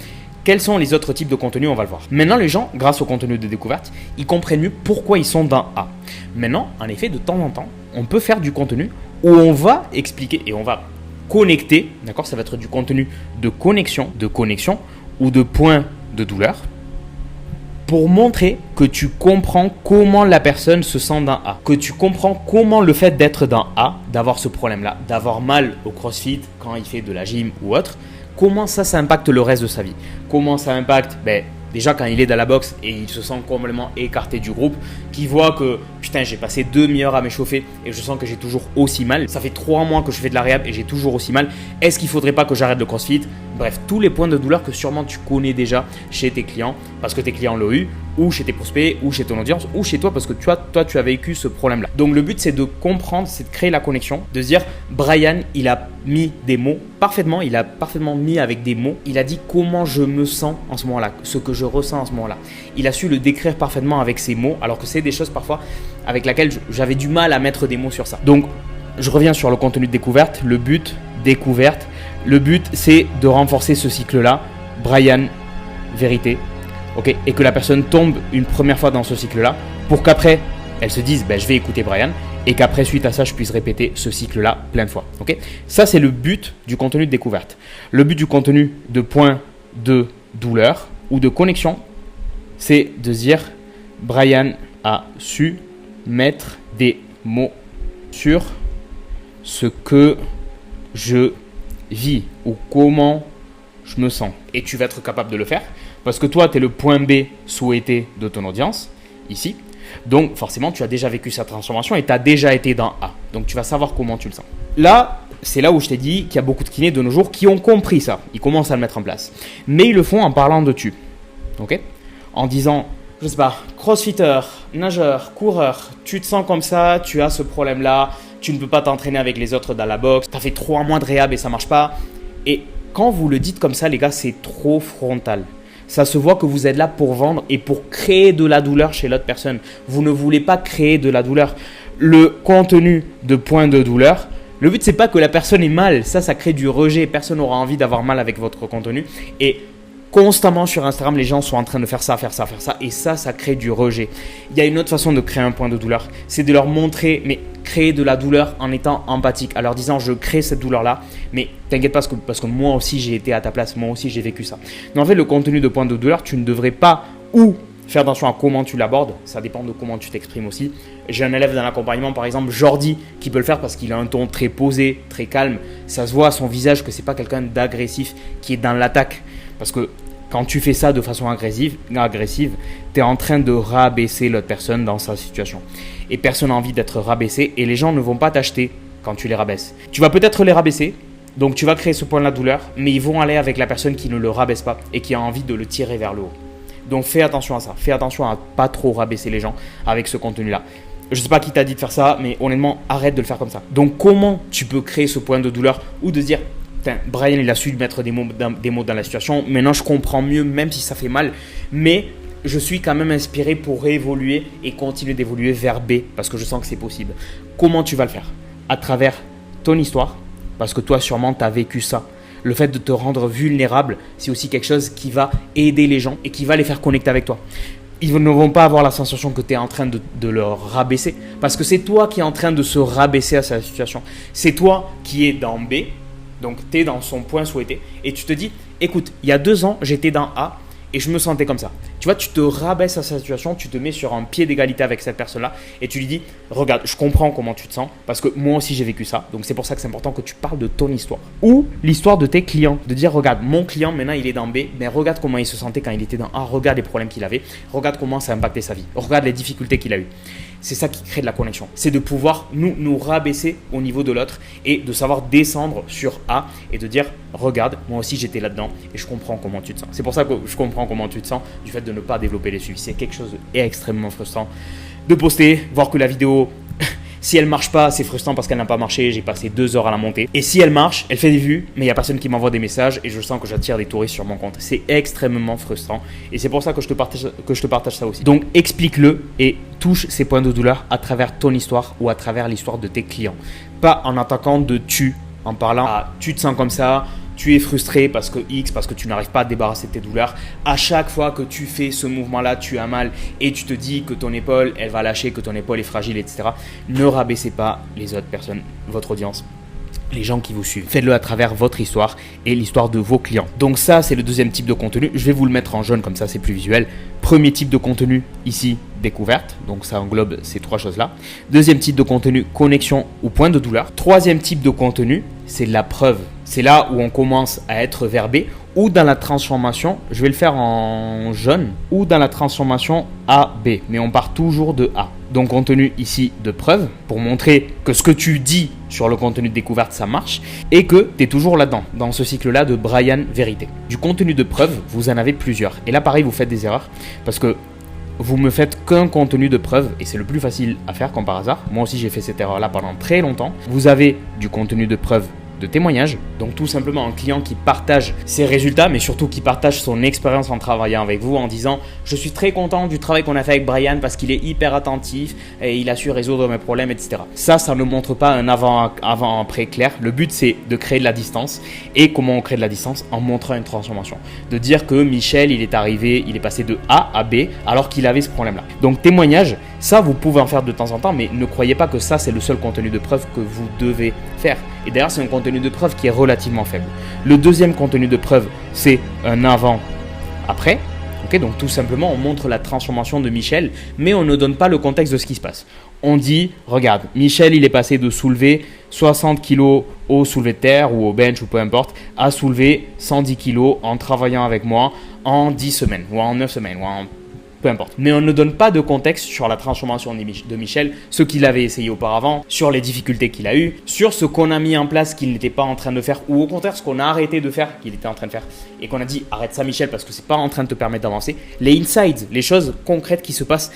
Quels sont les autres types de contenus? On va le voir. Maintenant, les gens, grâce au contenu de découverte, ils comprennent mieux pourquoi ils sont dans A. Maintenant, en effet, de temps en temps, on peut faire du contenu où on va expliquer et on va connecter. D'accord ? Ça va être du contenu de connexion ou de point de douleur, pour montrer que tu comprends comment la personne se sent dans A, que tu comprends comment le fait d'être dans A, d'avoir ce problème-là, d'avoir mal au CrossFit quand il fait de la gym ou autre, comment ça impacte le reste de sa vie. Comment ça impacte déjà quand il est dans la boxe et il se sent complètement écarté du groupe, qui voit que putain j'ai passé 2 demi-heures à m'échauffer et je sens que j'ai toujours aussi mal. Ça fait 3 mois que je fais de la réhab et j'ai toujours aussi mal. Est-ce qu'il ne faudrait pas que j'arrête le CrossFit? Bref, tous les points de douleur que sûrement tu connais déjà chez tes clients parce que tes clients l'ont eu, ou chez tes prospects, ou chez ton audience, ou chez toi parce que toi tu as vécu ce problème-là. Donc le but c'est de comprendre, c'est de créer la connexion, de se dire Brian, il a mis des mots parfaitement, il a parfaitement mis avec des mots, il a dit comment je me sens en ce moment-là, ce que je ressens en ce moment-là. Il a su le décrire parfaitement avec ses mots, alors que c'est des choses parfois avec lesquelles j'avais du mal à mettre des mots sur ça. Donc je reviens sur le contenu de découverte, le but c'est de renforcer ce cycle-là, Brian, vérité. Okay, et que la personne tombe une première fois dans ce cycle-là pour qu'après, elle se dise je vais écouter Brian et qu'après, suite à ça, je puisse répéter ce cycle-là plein de fois. Okay, ça, c'est le but du contenu de découverte. Le but du contenu de point de douleur ou de connexion, c'est de dire Brian a su mettre des mots sur ce que je vis ou comment je me sens. Et tu vas être capable de le faire. Parce que toi, tu es le point B souhaité de ton audience, ici. Donc, forcément, tu as déjà vécu cette transformation et tu as déjà été dans A. Donc, tu vas savoir comment tu le sens. Là, c'est là où je t'ai dit qu'il y a beaucoup de kinés de nos jours qui ont compris ça. Ils commencent à le mettre en place. Mais ils le font en parlant de tu. Ok ? En disant, je sais pas, crossfitter, nageur, coureur, tu te sens comme ça, tu as ce problème-là, tu ne peux pas t'entraîner avec les autres dans la boxe, tu as fait 3 mois de réhab et ça marche pas. Et quand vous le dites comme ça, les gars, c'est trop frontal. Ça se voit que vous êtes là pour vendre et pour créer de la douleur chez l'autre personne. Vous ne voulez pas créer de la douleur. Le contenu de point de douleur, le but, c'est pas que la personne ait mal. Ça crée du rejet. Personne n'aura envie d'avoir mal avec votre contenu. Et constamment sur Instagram, les gens sont en train de faire ça. Et ça crée du rejet. Il y a une autre façon de créer un point de douleur. C'est de leur montrer, mais créer de la douleur en étant empathique, en leur disant je crée cette douleur-là, mais t'inquiète pas parce que moi aussi j'ai été à ta place, moi aussi j'ai vécu ça. Mais en fait, le contenu de point de douleur, tu ne devrais pas faire attention à comment tu l'abordes, ça dépend de comment tu t'exprimes aussi. J'ai un élève dans l'accompagnement, par exemple, Jordi, qui peut le faire parce qu'il a un ton très posé, très calme. Ça se voit à son visage que c'est pas quelqu'un d'agressif qui est dans l'attaque. Parce que quand tu fais ça de façon agressive, tu es en train de rabaisser l'autre personne dans sa situation. Et personne n'a envie d'être rabaissé et les gens ne vont pas t'acheter quand tu les rabaisses. Tu vas peut-être les rabaisser, donc tu vas créer ce point de la douleur, mais ils vont aller avec la personne qui ne le rabaisse pas et qui a envie de le tirer vers le haut. Donc fais attention à ça, fais attention à pas trop rabaisser les gens avec ce contenu-là. Je ne sais pas qui t'a dit de faire ça, mais honnêtement, arrête de le faire comme ça. Donc comment tu peux créer ce point de douleur ou de se dire Brian, il a su mettre des mots dans la situation. Maintenant, je comprends mieux, même si ça fait mal. Mais je suis quand même inspiré pour évoluer et continuer d'évoluer vers B parce que je sens que c'est possible. Comment tu vas le faire? À travers ton histoire, parce que toi, sûrement, tu as vécu ça. Le fait de te rendre vulnérable, c'est aussi quelque chose qui va aider les gens et qui va les faire connecter avec toi. Ils ne vont pas avoir la sensation que tu es en train de leur rabaisser parce que c'est toi qui es en train de se rabaisser à sa situation. C'est toi qui es dans B. Donc, tu es dans son point souhaité et tu te dis, écoute, il y a 2 ans, j'étais dans A et je me sentais comme ça. Tu vois, tu te rabaisses à sa situation, tu te mets sur un pied d'égalité avec cette personne-là et tu lui dis, regarde, je comprends comment tu te sens parce que moi aussi j'ai vécu ça. Donc c'est pour ça que c'est important que tu parles de ton histoire. Ou l'histoire de tes clients, de dire, regarde, mon client maintenant il est dans B, mais regarde comment il se sentait quand il était dans A, regarde les problèmes qu'il avait, regarde comment ça a impacté sa vie, regarde les difficultés qu'il a eues. C'est ça qui crée de la connexion. C'est de pouvoir nous rabaisser au niveau de l'autre et de savoir descendre sur A et de dire, regarde, moi aussi j'étais là-dedans et je comprends comment tu te sens. C'est pour ça que je comprends comment tu te sens du fait de ne pas développer les suivis. C'est quelque chose d'extrêmement frustrant de poster, voir que la vidéo, si elle marche pas, c'est frustrant parce qu'elle n'a pas marché. J'ai passé 2 heures à la monter. Et si elle marche, elle fait des vues, mais il n'y a personne qui m'envoie des messages et je sens que j'attire des touristes sur mon compte. C'est extrêmement frustrant et c'est pour ça que je te partage ça aussi. Donc explique-le et touche ces points de douleur à travers ton histoire ou à travers l'histoire de tes clients. Pas en attaquant de tu, en parlant à tu te sens comme ça, tu es frustré parce que X, parce que tu n'arrives pas à te débarrasser de tes douleurs. À chaque fois que tu fais ce mouvement-là, tu as mal et tu te dis que ton épaule, elle va lâcher, que ton épaule est fragile, etc. Ne rabaissez pas les autres personnes, votre audience, les gens qui vous suivent. Faites-le à travers votre histoire et l'histoire de vos clients. Donc ça, c'est le deuxième type de contenu. Je vais vous le mettre en jaune, comme ça c'est plus visuel. Premier type de contenu, ici, découverte. Donc ça englobe ces 3 choses-là. Deuxième type de contenu, connexion ou point de douleur. Troisième type de contenu, c'est la preuve. C'est là où on commence à être verbé ou dans la transformation, je vais le faire en jaune, ou dans la transformation A-B. Mais on part toujours de A. Donc contenu ici de preuve pour montrer que ce que tu dis sur le contenu de découverte, ça marche et que tu es toujours là-dedans, dans ce cycle-là de Brian Vérité. Du contenu de preuve, vous en avez plusieurs. Et là, pareil, vous faites des erreurs parce que vous me faites qu'un contenu de preuve et c'est le plus facile à faire comme par hasard. Moi aussi, j'ai fait cette erreur-là pendant très longtemps. Vous avez du contenu de preuve de témoignage, donc tout simplement un client qui partage ses résultats, mais surtout qui partage son expérience en travaillant avec vous en disant « Je suis très content du travail qu'on a fait avec Brian parce qu'il est hyper attentif et il a su résoudre mes problèmes, etc. » Ça ne montre pas un avant-après clair. Le but, c'est de créer de la distance. Et comment on crée de la distance? En montrant une transformation. De dire que Michel, il est arrivé, il est passé de A à B alors qu'il avait ce problème-là. Donc témoignage, ça, vous pouvez en faire de temps en temps, mais ne croyez pas que ça, c'est le seul contenu de preuve que vous devez faire. Et d'ailleurs, c'est un contenu de preuve qui est relativement faible. Le deuxième contenu de preuve, c'est un avant-après. Okay, donc tout simplement, on montre la transformation de Michel, mais on ne donne pas le contexte de ce qui se passe. On dit, regarde, Michel, il est passé de soulever 60 kg au soulevé de terre ou au bench ou peu importe, à soulever 110 kg en travaillant avec moi en 10 semaines ou en 9 semaines ou en peu importe. Mais on ne donne pas de contexte sur la transformation de Michel, ce qu'il avait essayé auparavant, sur les difficultés qu'il a eues, sur ce qu'on a mis en place qu'il n'était pas en train de faire, ou au contraire ce qu'on a arrêté de faire qu'il était en train de faire et qu'on a dit arrête ça Michel parce que c'est pas en train de te permettre d'avancer. Les insights, les choses concrètes qui se passent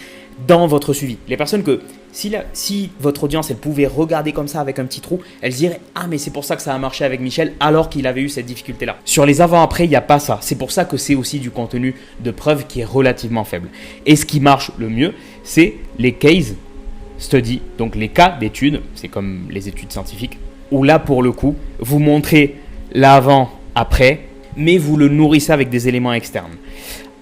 dans votre suivi. Les personnes que si votre audience elle pouvait regarder comme ça avec un petit trou, elle se dirait ah mais c'est pour ça que ça a marché avec Michel alors qu'il avait eu cette difficulté là. Sur les avant-après, il n'y a pas ça. C'est pour ça que c'est aussi du contenu de preuve qui est relativement faible. Et ce qui marche le mieux, c'est les case studies, donc les cas d'études, c'est comme les études scientifiques, où là pour le coup, vous montrez l'avant-après, mais vous le nourrissez avec des éléments externes.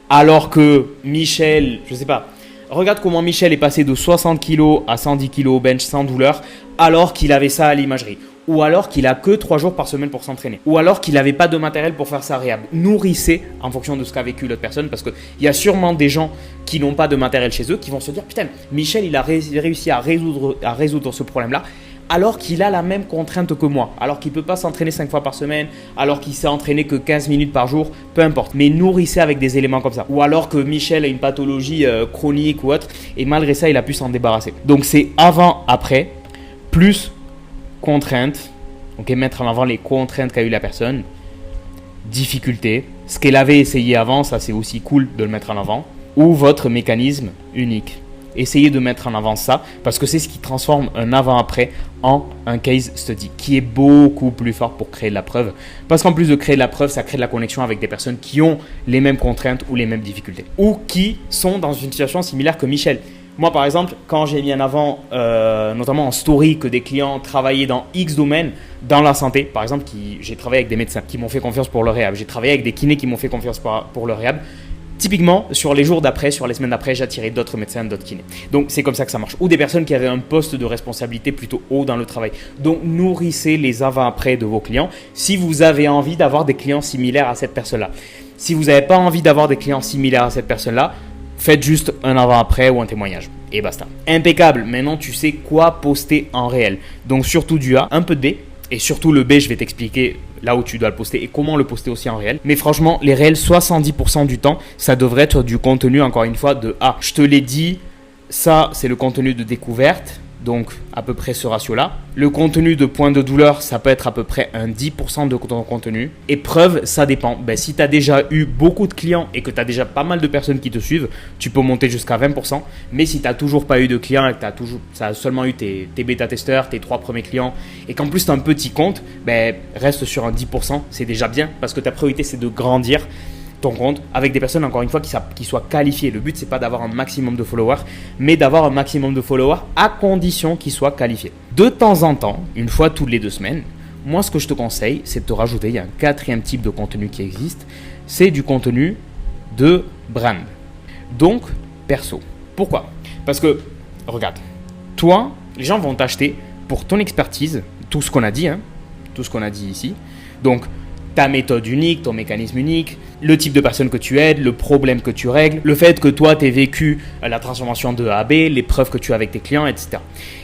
Alors que Michel, je sais pas, regarde comment Michel est passé de 60 kg à 110 kg au bench sans douleur alors qu'il avait ça à l'imagerie. Ou alors qu'il a que 3 jours par semaine pour s'entraîner. Ou alors qu'il n'avait pas de matériel pour faire sa réhab. Nourrissez en fonction de ce qu'a vécu l'autre personne parce qu'il y a sûrement des gens qui n'ont pas de matériel chez eux qui vont se dire putain, Michel il a réussi à résoudre ce problème-là alors qu'il a la même contrainte que moi, alors qu'il ne peut pas s'entraîner 5 fois par semaine, alors qu'il s'est entraîné que 15 minutes par jour, peu importe. Mais nourrissez avec des éléments comme ça. Ou alors que Michel a une pathologie chronique ou autre, et malgré ça, il a pu s'en débarrasser. Donc c'est avant-après, plus contraintes, okay, mettre en avant les contraintes qu'a eu la personne, difficultés, ce qu'elle avait essayé avant, ça c'est aussi cool de le mettre en avant, ou votre mécanisme unique. Essayez de mettre en avant ça parce que c'est ce qui transforme un avant-après en un case study qui est beaucoup plus fort pour créer de la preuve. Parce qu'en plus de créer de la preuve, ça crée de la connexion avec des personnes qui ont les mêmes contraintes ou les mêmes difficultés ou qui sont dans une situation similaire que Michel. Moi, par exemple, quand j'ai mis en avant, notamment en story, que des clients travaillaient dans X domaines, dans la santé, par exemple, j'ai travaillé avec des médecins qui m'ont fait confiance pour le réhab. J'ai travaillé avec des kinés qui m'ont fait confiance pour le réhab. Typiquement, sur les jours d'après, sur les semaines d'après, j'attirais d'autres médecins, d'autres kinés. Donc, c'est comme ça que ça marche. Ou des personnes qui avaient un poste de responsabilité plutôt haut dans le travail. Donc, nourrissez les avant-après de vos clients si vous avez envie d'avoir des clients similaires à cette personne-là. Si vous n'avez pas envie d'avoir des clients similaires à cette personne-là, faites juste un avant-après ou un témoignage. Et basta. Impeccable. Maintenant, tu sais quoi poster en réel. Donc, surtout du A, un peu de B. Et surtout le B, je vais t'expliquer là où tu dois le poster et comment le poster aussi en réel. Mais franchement, les réels, 70% du temps, ça devrait être du contenu, encore une fois, de A. Je te l'ai dit, ça, c'est le contenu de découverte. Donc, à peu près ce ratio-là. Le contenu de point de douleur, ça peut être à peu près un 10% de ton contenu. Et preuve, ça dépend. Si tu as déjà eu beaucoup de clients et que tu as déjà pas mal de personnes qui te suivent, tu peux monter jusqu'à 20%. Mais si tu n'as toujours pas eu de clients et que ça a seulement eu tes bêta-testeurs, tes 3 premiers clients, et qu'en plus tu as un petit compte, reste sur un 10%. C'est déjà bien parce que ta priorité, c'est de grandir ton compte avec des personnes, encore une fois, qui soient qualifiées. Le but, c'est pas d'avoir un maximum de followers, mais d'avoir un maximum de followers à condition qu'ils soient qualifiés. De temps en temps, une fois toutes les 2 semaines, moi, ce que je te conseille, c'est de te rajouter, il y a un 4e type de contenu qui existe, c'est du contenu de brand. Donc, perso. Pourquoi ? Parce que, regarde, toi, les gens vont t'acheter pour ton expertise, tout ce qu'on a dit, tout ce qu'on a dit ici. Donc, ta méthode unique, ton mécanisme unique, le type de personne que tu aides, le problème que tu règles, le fait que toi, tu aies vécu la transformation de A à B, les preuves que tu as avec tes clients, etc.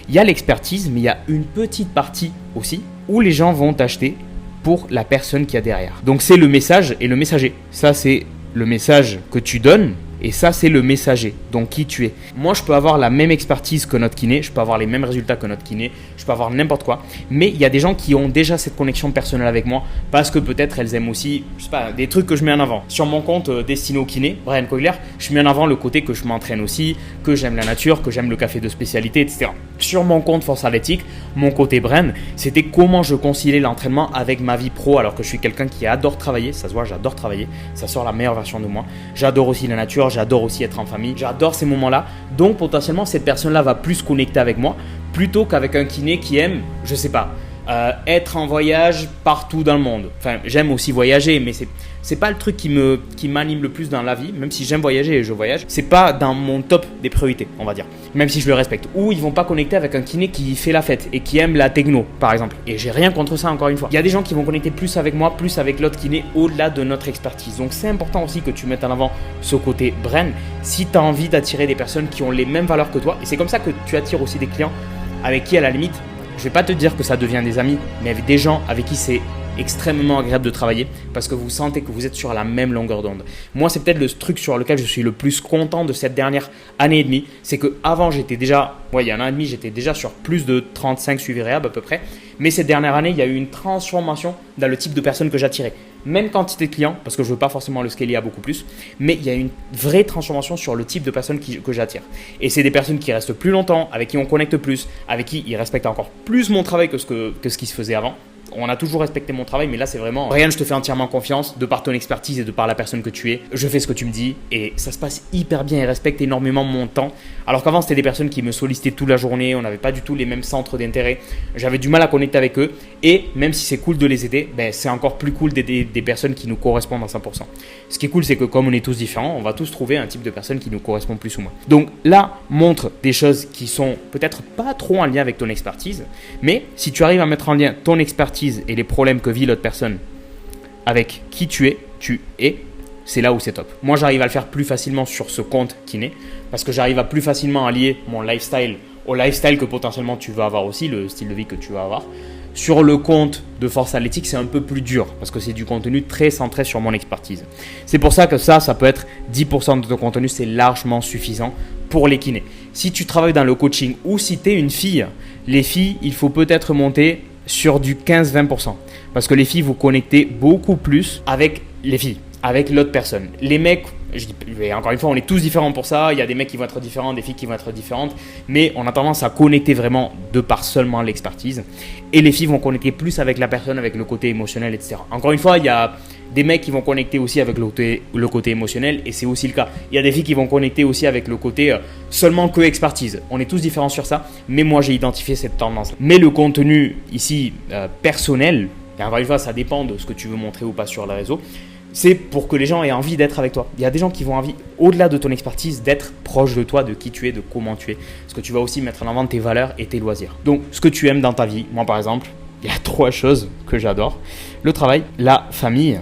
Il y a l'expertise, mais il y a une petite partie aussi où les gens vont t'acheter pour la personne qu'il y a derrière. Donc, c'est le message et le messager. Ça, c'est le message que tu donnes. Et ça, c'est le messager, donc qui tu es. Moi, je peux avoir la même expertise que notre kiné, je peux avoir les mêmes résultats que notre kiné, je peux avoir n'importe quoi. Mais il y a des gens qui ont déjà cette connexion personnelle avec moi parce que peut-être elles aiment aussi, je sais pas, des trucs que je mets en avant. Sur mon compte destiné au kiné, Brian Coigler, je mets en avant le côté que je m'entraîne aussi, que j'aime la nature, que j'aime le café de spécialité, etc. Sur mon compte Force Athlétique, mon côté Brian, c'était comment je conciliais l'entraînement avec ma vie pro alors que je suis quelqu'un qui adore travailler. Ça se voit, j'adore travailler, ça sort la meilleure version de moi. J'adore aussi la nature, j'adore aussi être en famille, j'adore ces moments-là. Donc potentiellement, cette personne-là va plus connecter avec moi plutôt qu'avec un kiné qui aime, je sais pas, être en voyage partout dans le monde. Enfin, j'aime aussi voyager, mais c'est pas le truc qui m'anime le plus dans la vie. Même si j'aime voyager et je voyage, c'est pas dans mon top des priorités, on va dire. Même si je le respecte. Ou ils vont pas connecter avec un kiné qui fait la fête et qui aime la techno, par exemple. Et j'ai rien contre ça, encore une fois. Il y a des gens qui vont connecter plus avec moi, plus avec l'autre kiné, au-delà de notre expertise. Donc c'est important aussi que tu mettes en avant ce côté brain si tu as envie d'attirer des personnes qui ont les mêmes valeurs que toi. Et c'est comme ça que tu attires aussi des clients avec qui, à la limite, je vais pas te dire que ça devient des amis, mais avec des gens avec qui c'est extrêmement agréable de travailler parce que vous sentez que vous êtes sur la même longueur d'onde. Moi, c'est peut-être le truc sur lequel je suis le plus content de cette dernière année et demie. C'est qu'avant, j'étais déjà, il y a un an et demi, j'étais déjà sur plus de 35 suivis réhab à peu près. Mais cette dernière année, il y a eu une transformation dans le type de personnes que j'attirais. Même quantité de clients, parce que je ne veux pas forcément le scaler à beaucoup plus, mais il y a une vraie transformation sur le type de personnes que j'attire. Et c'est des personnes qui restent plus longtemps, avec qui on connecte plus, avec qui ils respectent encore plus mon travail que ce qui se faisait avant. On a toujours respecté mon travail, mais là, c'est vraiment Brian, je te fais entièrement confiance de par ton expertise et de par la personne que tu es. Je fais ce que tu me dis et ça se passe hyper bien et respecte énormément mon temps. Alors qu'avant, c'était des personnes qui me sollicitaient toute la journée. On n'avait pas du tout les mêmes centres d'intérêt. J'avais du mal à connecter avec eux. Et même si c'est cool de les aider, c'est encore plus cool d'aider des personnes qui nous correspondent à 100%. Ce qui est cool, c'est que comme on est tous différents, on va tous trouver un type de personne qui nous correspond plus ou moins. Donc là, montre des choses qui sont peut-être pas trop en lien avec ton expertise. Mais si tu arrives à mettre en lien ton expertise et les problèmes que vit l'autre personne avec qui tu es, c'est là où c'est top. Moi, j'arrive à le faire plus facilement sur ce compte kiné parce que j'arrive à plus facilement allier mon lifestyle au lifestyle que potentiellement tu veux avoir aussi, le style de vie que tu vas avoir. Sur le compte de Force Athlétique, c'est un peu plus dur parce que c'est du contenu très centré sur mon expertise. C'est pour ça que ça peut être 10% de ton contenu, c'est largement suffisant pour les kinés. Si tu travailles dans le coaching ou si tu es une fille, les filles, il faut peut-être monter sur du 15-20% parce que les filles, vous connectez beaucoup plus avec les filles, avec l'autre personne. Les mecs, encore une fois, on est tous différents pour ça. Il y a des mecs qui vont être différents, des filles qui vont être différentes, mais on a tendance à connecter vraiment de par seulement l'expertise. Et les filles vont connecter plus avec la personne, avec le côté émotionnel, etc. Encore une fois, il y a des mecs qui vont connecter aussi avec le côté émotionnel et c'est aussi le cas. Il y a des filles qui vont connecter aussi avec le côté seulement que expertise. On est tous différents sur ça, mais moi j'ai identifié cette tendance. Mais le contenu ici personnel, et encore une fois, ça dépend de ce que tu veux montrer ou pas sur les réseaux. C'est pour que les gens aient envie d'être avec toi. Il y a des gens qui vont envie, au-delà de ton expertise, d'être proche de toi, de qui tu es, de comment tu es. Parce que tu vas aussi mettre en avant tes valeurs et tes loisirs. Donc, ce que tu aimes dans ta vie, moi par exemple, il y a 3 choses que j'adore. Le travail, la famille,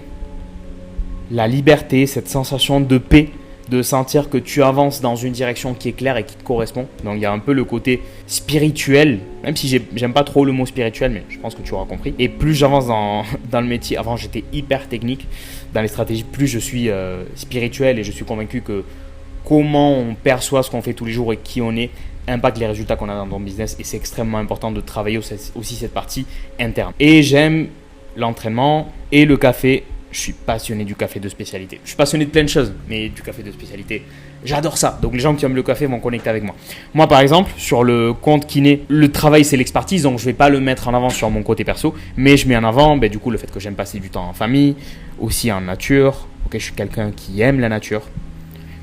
la liberté, cette sensation de paix, de sentir que tu avances dans une direction qui est claire et qui te correspond. Donc il y a un peu le côté spirituel, même si j'aime pas trop le mot spirituel, mais je pense que tu auras compris. Et plus j'avance dans le métier, avant j'étais hyper technique dans les stratégies, plus je suis spirituel et je suis convaincu que comment on perçoit ce qu'on fait tous les jours et qui on est impacte les résultats qu'on a dans ton business, et c'est extrêmement important de travailler aussi cette partie interne. Et j'aime l'entraînement et le café. Je suis passionné du café de spécialité. Je suis passionné de plein de choses, mais du café de spécialité, j'adore ça. Donc les gens qui aiment le café vont connecter avec moi. Moi par exemple, sur le compte kiné, le travail c'est l'expertise, donc je ne vais pas le mettre en avant sur mon côté perso, mais je mets en avant du coup le fait que j'aime passer du temps en famille, aussi en nature. Ok, je suis quelqu'un qui aime la nature.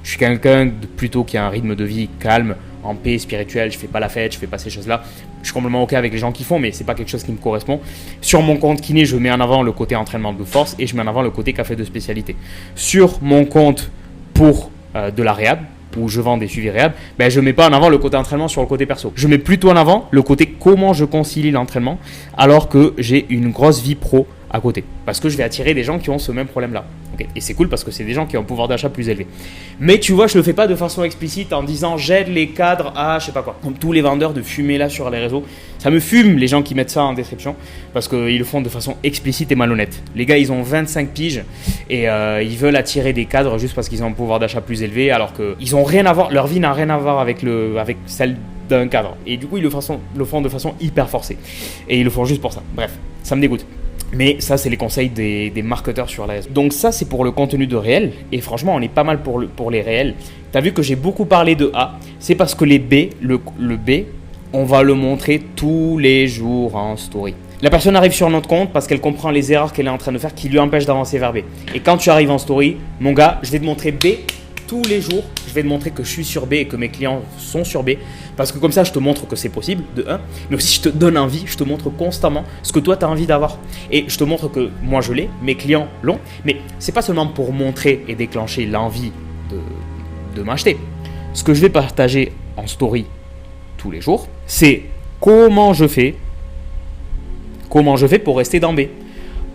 Je suis quelqu'un plutôt qui a un rythme de vie calme, en paix, spirituel. Je ne fais pas la fête, je ne fais pas ces choses-là. Je suis complètement OK avec les gens qui font, mais ce n'est pas quelque chose qui me correspond. Sur mon compte kiné, je mets en avant le côté entraînement de force et je mets en avant le côté café de spécialité. Sur mon compte pour de la réhab, où je vends des suivis réhab, je ne mets pas en avant le côté entraînement sur le côté perso. Je mets plutôt en avant le côté comment je concilie l'entraînement alors que j'ai une grosse vie pro à côté. Parce que je vais attirer des gens qui ont ce même problème-là. Okay. Et c'est cool parce que c'est des gens qui ont un pouvoir d'achat plus élevé. Mais tu vois, je ne le fais pas de façon explicite en disant j'aide les cadres à je sais pas quoi. Comme tous les vendeurs de fumée là sur les réseaux. Ça me fume les gens qui mettent ça en description parce qu'ils le font de façon explicite et malhonnête. Les gars, ils ont 25 piges et ils veulent attirer des cadres juste parce qu'ils ont un pouvoir d'achat plus élevé alors qu'ils ont rien à voir, leur vie n'a rien à voir avec celle d'un cadre. Et du coup, ils le font de façon hyper forcée. Et ils le font juste pour ça. Bref, ça me dégoûte. Mais ça, c'est les conseils des marketeurs sur la réseau. Donc ça, c'est pour le contenu de réel. Et franchement, on est pas mal pour les réels. Tu as vu que j'ai beaucoup parlé de A. C'est parce que les B, le B, on va le montrer tous les jours en story. La personne arrive sur notre compte parce qu'elle comprend les erreurs qu'elle est en train de faire qui lui empêchent d'avancer vers B. Et quand tu arrives en story, mon gars, je vais te montrer B tous les jours. Je vais te montrer que je suis sur B et que mes clients sont sur B. Parce que comme ça, je te montre que c'est possible, de 1. Mais aussi, je te donne envie, je te montre constamment ce que toi, tu as envie d'avoir. Et je te montre que moi, je l'ai, mes clients l'ont. Mais ce n'est pas seulement pour montrer et déclencher l'envie de m'acheter. Ce que je vais partager en story tous les jours, c'est comment je fais pour rester dans B.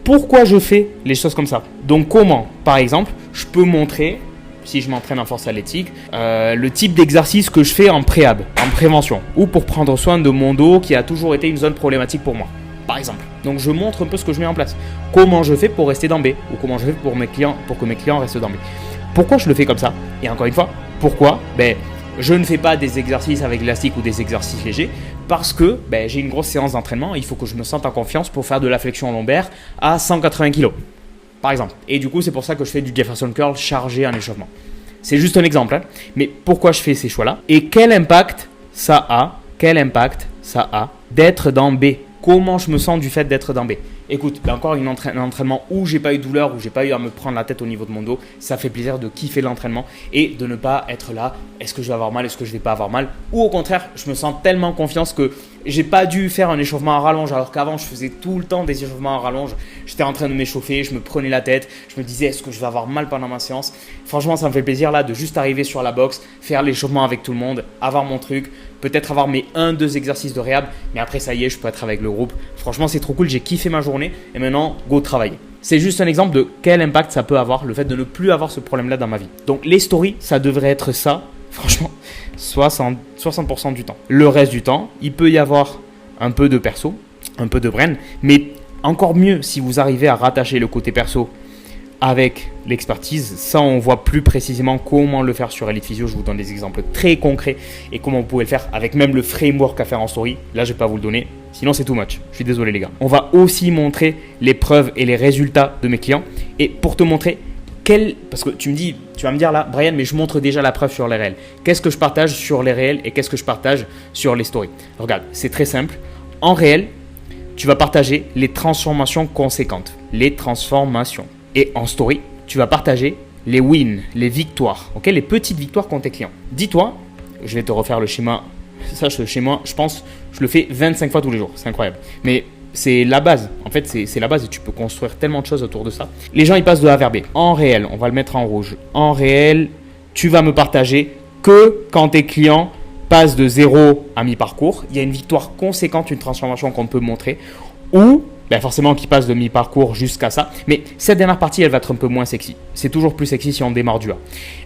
Pourquoi je fais les choses comme ça. Donc, comment, par exemple, je peux montrer, si je m'entraîne en force athlétique, le type d'exercice que je fais en préhab, en prévention, ou pour prendre soin de mon dos qui a toujours été une zone problématique pour moi, par exemple. Donc je montre un peu ce que je mets en place. Comment je fais pour rester dans B, ou comment je fais pour que mes clients restent dans B. Pourquoi je le fais comme ça? Et encore une fois, pourquoi? Je ne fais pas des exercices avec l'élastique ou des exercices légers parce que j'ai une grosse séance d'entraînement. Il faut que je me sente en confiance pour faire de la flexion lombaire à 180 kg. Par exemple. Et du coup, c'est pour ça que je fais du Jefferson Curl chargé en échauffement. C'est juste un exemple. Mais pourquoi je fais ces choix-là? Et quel impact ça a d'être dans B? Comment je me sens du fait d'être dans B? Écoute, encore un entraînement où j'ai pas eu de douleur, où j'ai pas eu à me prendre la tête au niveau de mon dos, ça fait plaisir de kiffer l'entraînement et de ne pas être là, est-ce que je vais avoir mal, est-ce que je vais pas avoir mal? Ou au contraire, je me sens tellement confiance que j'ai pas dû faire un échauffement à rallonge alors qu'avant je faisais tout le temps des échauffements à rallonge. J'étais en train de m'échauffer, je me prenais la tête, je me disais est-ce que je vais avoir mal pendant ma séance? Franchement, ça me fait plaisir là de juste arriver sur la box, faire l'échauffement avec tout le monde, avoir mon truc, peut-être avoir mes 1-2 exercices de réhab, mais après ça y est, je peux être avec le groupe. Franchement, c'est trop cool, j'ai kiffé ma journée et maintenant, go travailler. C'est juste un exemple de quel impact ça peut avoir, le fait de ne plus avoir ce problème-là dans ma vie. Donc les stories, ça devrait être ça, franchement, 60% du temps. Le reste du temps, il peut y avoir un peu de perso, un peu de brain, mais encore mieux si vous arrivez à rattacher le côté perso avec l'expertise. Ça, on voit plus précisément comment le faire sur Elite Physio. Je vous donne des exemples très concrets et comment vous pouvez le faire avec même le framework à faire en story. Là, je ne vais pas vous le donner. Sinon, c'est too much. Je suis désolé, les gars. On va aussi montrer les preuves et les résultats de mes clients. Et pour te montrer parce que tu vas me dire là, Brian, mais je montre déjà la preuve sur les réels. Qu'est-ce que je partage sur les réels et qu'est-ce que je partage sur les stories? Regarde, c'est très simple. En réel, tu vas partager les transformations conséquentes. Les transformations. Et en story, tu vas partager les wins, les victoires, okay, les petites victoires qu'ont tes clients. Dis-toi, je vais te refaire le schéma. Ça, ce schéma, je pense, je le fais 25 fois tous les jours. C'est incroyable. Mais c'est la base. En fait, c'est la base et tu peux construire tellement de choses autour de ça. Les gens, ils passent de A vers B. En réel, on va le mettre en rouge. En réel, tu vas me partager que quand tes clients passent de 0 à mi-parcours, il y a une victoire conséquente, une transformation qu'on peut montrer. Ou ben forcément qui passe de mi-parcours jusqu'à ça. Mais cette dernière partie, elle va être un peu moins sexy. C'est toujours plus sexy si on démarre du A.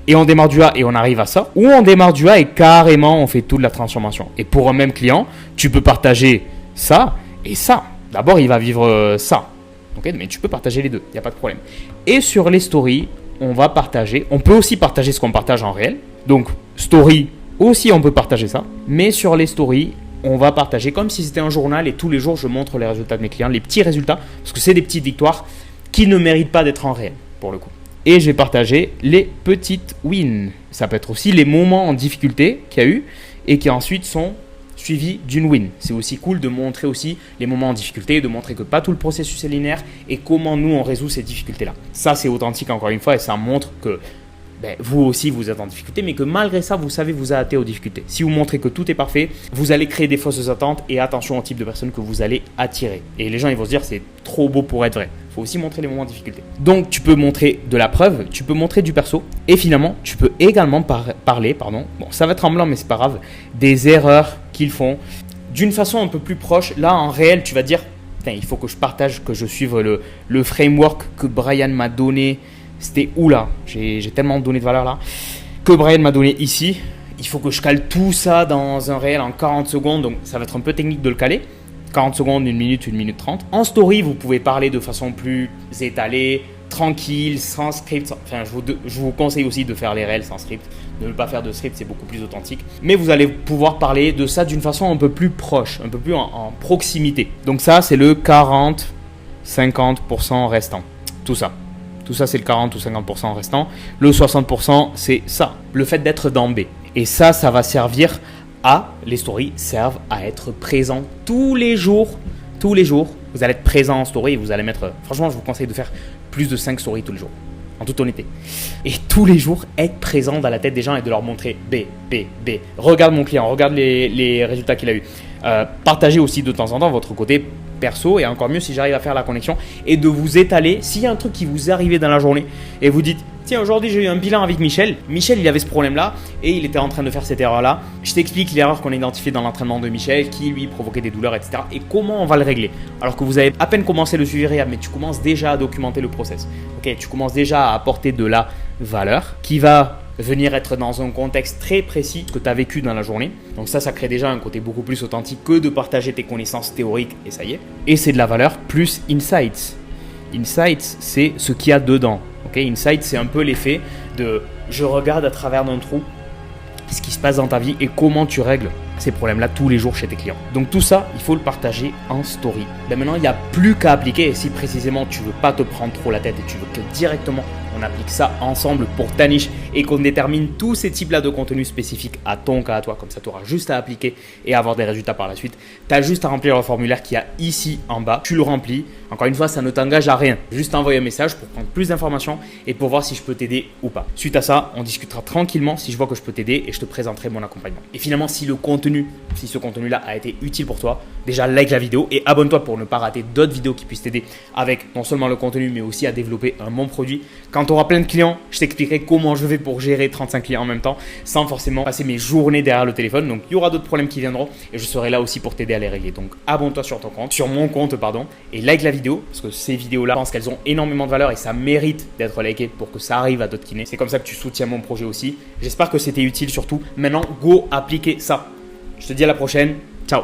Et on démarre du A et on arrive à ça. Ou on démarre du A et carrément on fait toute la transformation. Et pour un même client, tu peux partager ça et ça. D'abord, il va vivre ça. Okay, mais tu peux partager les deux, il n'y a pas de problème. Et sur les stories, on va partager. On peut aussi partager ce qu'on partage en réel. Donc, story, aussi on peut partager ça. Mais sur les stories, on va partager comme si c'était un journal et tous les jours, je montre les résultats de mes clients, les petits résultats, parce que c'est des petites victoires qui ne méritent pas d'être en réel, pour le coup. Et je vais partager les petites wins. Ça peut être aussi les moments en difficulté qu'il y a eu et qui ensuite sont suivis d'une win. C'est aussi cool de montrer aussi les moments en difficulté, de montrer que pas tout le processus est linéaire et comment nous, on résout ces difficultés-là. Ça, c'est authentique encore une fois et ça montre que vous aussi, vous êtes en difficulté, mais que malgré ça, vous savez vous adapter aux difficultés. Si vous montrez que tout est parfait, vous allez créer des fausses attentes et attention au type de personnes que vous allez attirer. Et les gens, ils vont se dire, c'est trop beau pour être vrai. Il faut aussi montrer les moments de difficulté. Donc, tu peux montrer de la preuve, tu peux montrer du perso et finalement, tu peux également parler, bon, ça va être en blanc, mais c'est pas grave, des erreurs qu'ils font d'une façon un peu plus proche. Là, en réel, tu vas dire, il faut que je partage, que je suive le framework que Brian m'a donné. C'était où là? J'ai tellement donné de valeur là. Que Brian m'a donné ici. Il faut que je cale tout ça dans un réel en 40 secondes. Donc ça va être un peu technique de le caler. 40 secondes, 1 minute 30. En story, vous pouvez parler de façon plus étalée, tranquille, sans script. Enfin, je vous conseille aussi de faire les réels sans script. De ne pas faire de script, c'est beaucoup plus authentique. Mais vous allez pouvoir parler de ça d'une façon un peu plus proche, un peu plus en proximité. Donc ça, c'est le 40-50% restant. Tout ça. Tout ça, c'est le 40 ou 50% restant. Le 60%, c'est ça, le fait d'être dans B. Et ça va servir les stories servent à être présent tous les jours. Tous les jours, vous allez être présent en story et vous allez mettre… Franchement, je vous conseille de faire plus de 5 stories tous les jours, en toute honnêteté. Et tous les jours, être présent dans la tête des gens et de leur montrer B. Regarde mon client, regarde les résultats qu'il a eu. Partagez aussi de temps en temps votre côté perso et encore mieux si j'arrive à faire la connexion et de vous étaler. S'il y a un truc qui vous est arrivé dans la journée et vous dites tiens, aujourd'hui j'ai eu un bilan avec Michel, il avait ce problème là et il était en train de faire cette erreur là, je t'explique l'erreur qu'on a identifiée dans l'entraînement de Michel qui lui provoquait des douleurs, etc. et comment on va le régler alors que vous avez à peine commencé le suivi réel, mais tu commences déjà à documenter le process. Ok, tu commences déjà à apporter de la valeur qui va venir être dans un contexte très précis que tu as vécu dans la journée. Donc ça crée déjà un côté beaucoup plus authentique que de partager tes connaissances théoriques et ça y est. Et c'est de la valeur plus insights. Insights, c'est ce qu'il y a dedans. Okay, insights, c'est un peu l'effet de je regarde à travers d'un trou ce qui se passe dans ta vie et comment tu règles ces problèmes-là tous les jours chez tes clients. Donc tout ça, il faut le partager en story. Maintenant, il n'y a plus qu'à appliquer. Et si précisément tu ne veux pas te prendre trop la tête et tu veux que directement on applique ça ensemble pour ta niche et qu'on détermine tous ces types-là de contenus spécifiques à ton cas, à toi, comme ça tu auras juste à appliquer et avoir des résultats par la suite. Tu as juste à remplir le formulaire qu'il y a ici en bas. Tu le remplis. Encore une fois, ça ne t'engage à rien. Juste envoyer un message pour prendre plus d'informations et pour voir si je peux t'aider ou pas. Suite à ça, on discutera tranquillement si je vois que je peux t'aider et je te présenterai mon accompagnement. Et finalement, si ce contenu-là a été utile pour toi, déjà like la vidéo et abonne-toi pour ne pas rater d'autres vidéos qui puissent t'aider avec non seulement le contenu mais aussi à développer un bon produit. Quand tu auras plein de clients, je t'expliquerai comment je fais pour gérer 35 clients en même temps sans forcément passer mes journées derrière le téléphone. Donc il y aura d'autres problèmes qui viendront et je serai là aussi pour t'aider à les régler. Donc abonne-toi sur mon compte et like la vidéo parce que ces vidéos-là, je pense qu'elles ont énormément de valeur et ça mérite d'être liké pour que ça arrive à d'autres kinés. C'est comme ça que tu soutiens mon projet aussi. J'espère que c'était utile surtout. Maintenant, go appliquer ça. Je te dis à la prochaine. Ciao.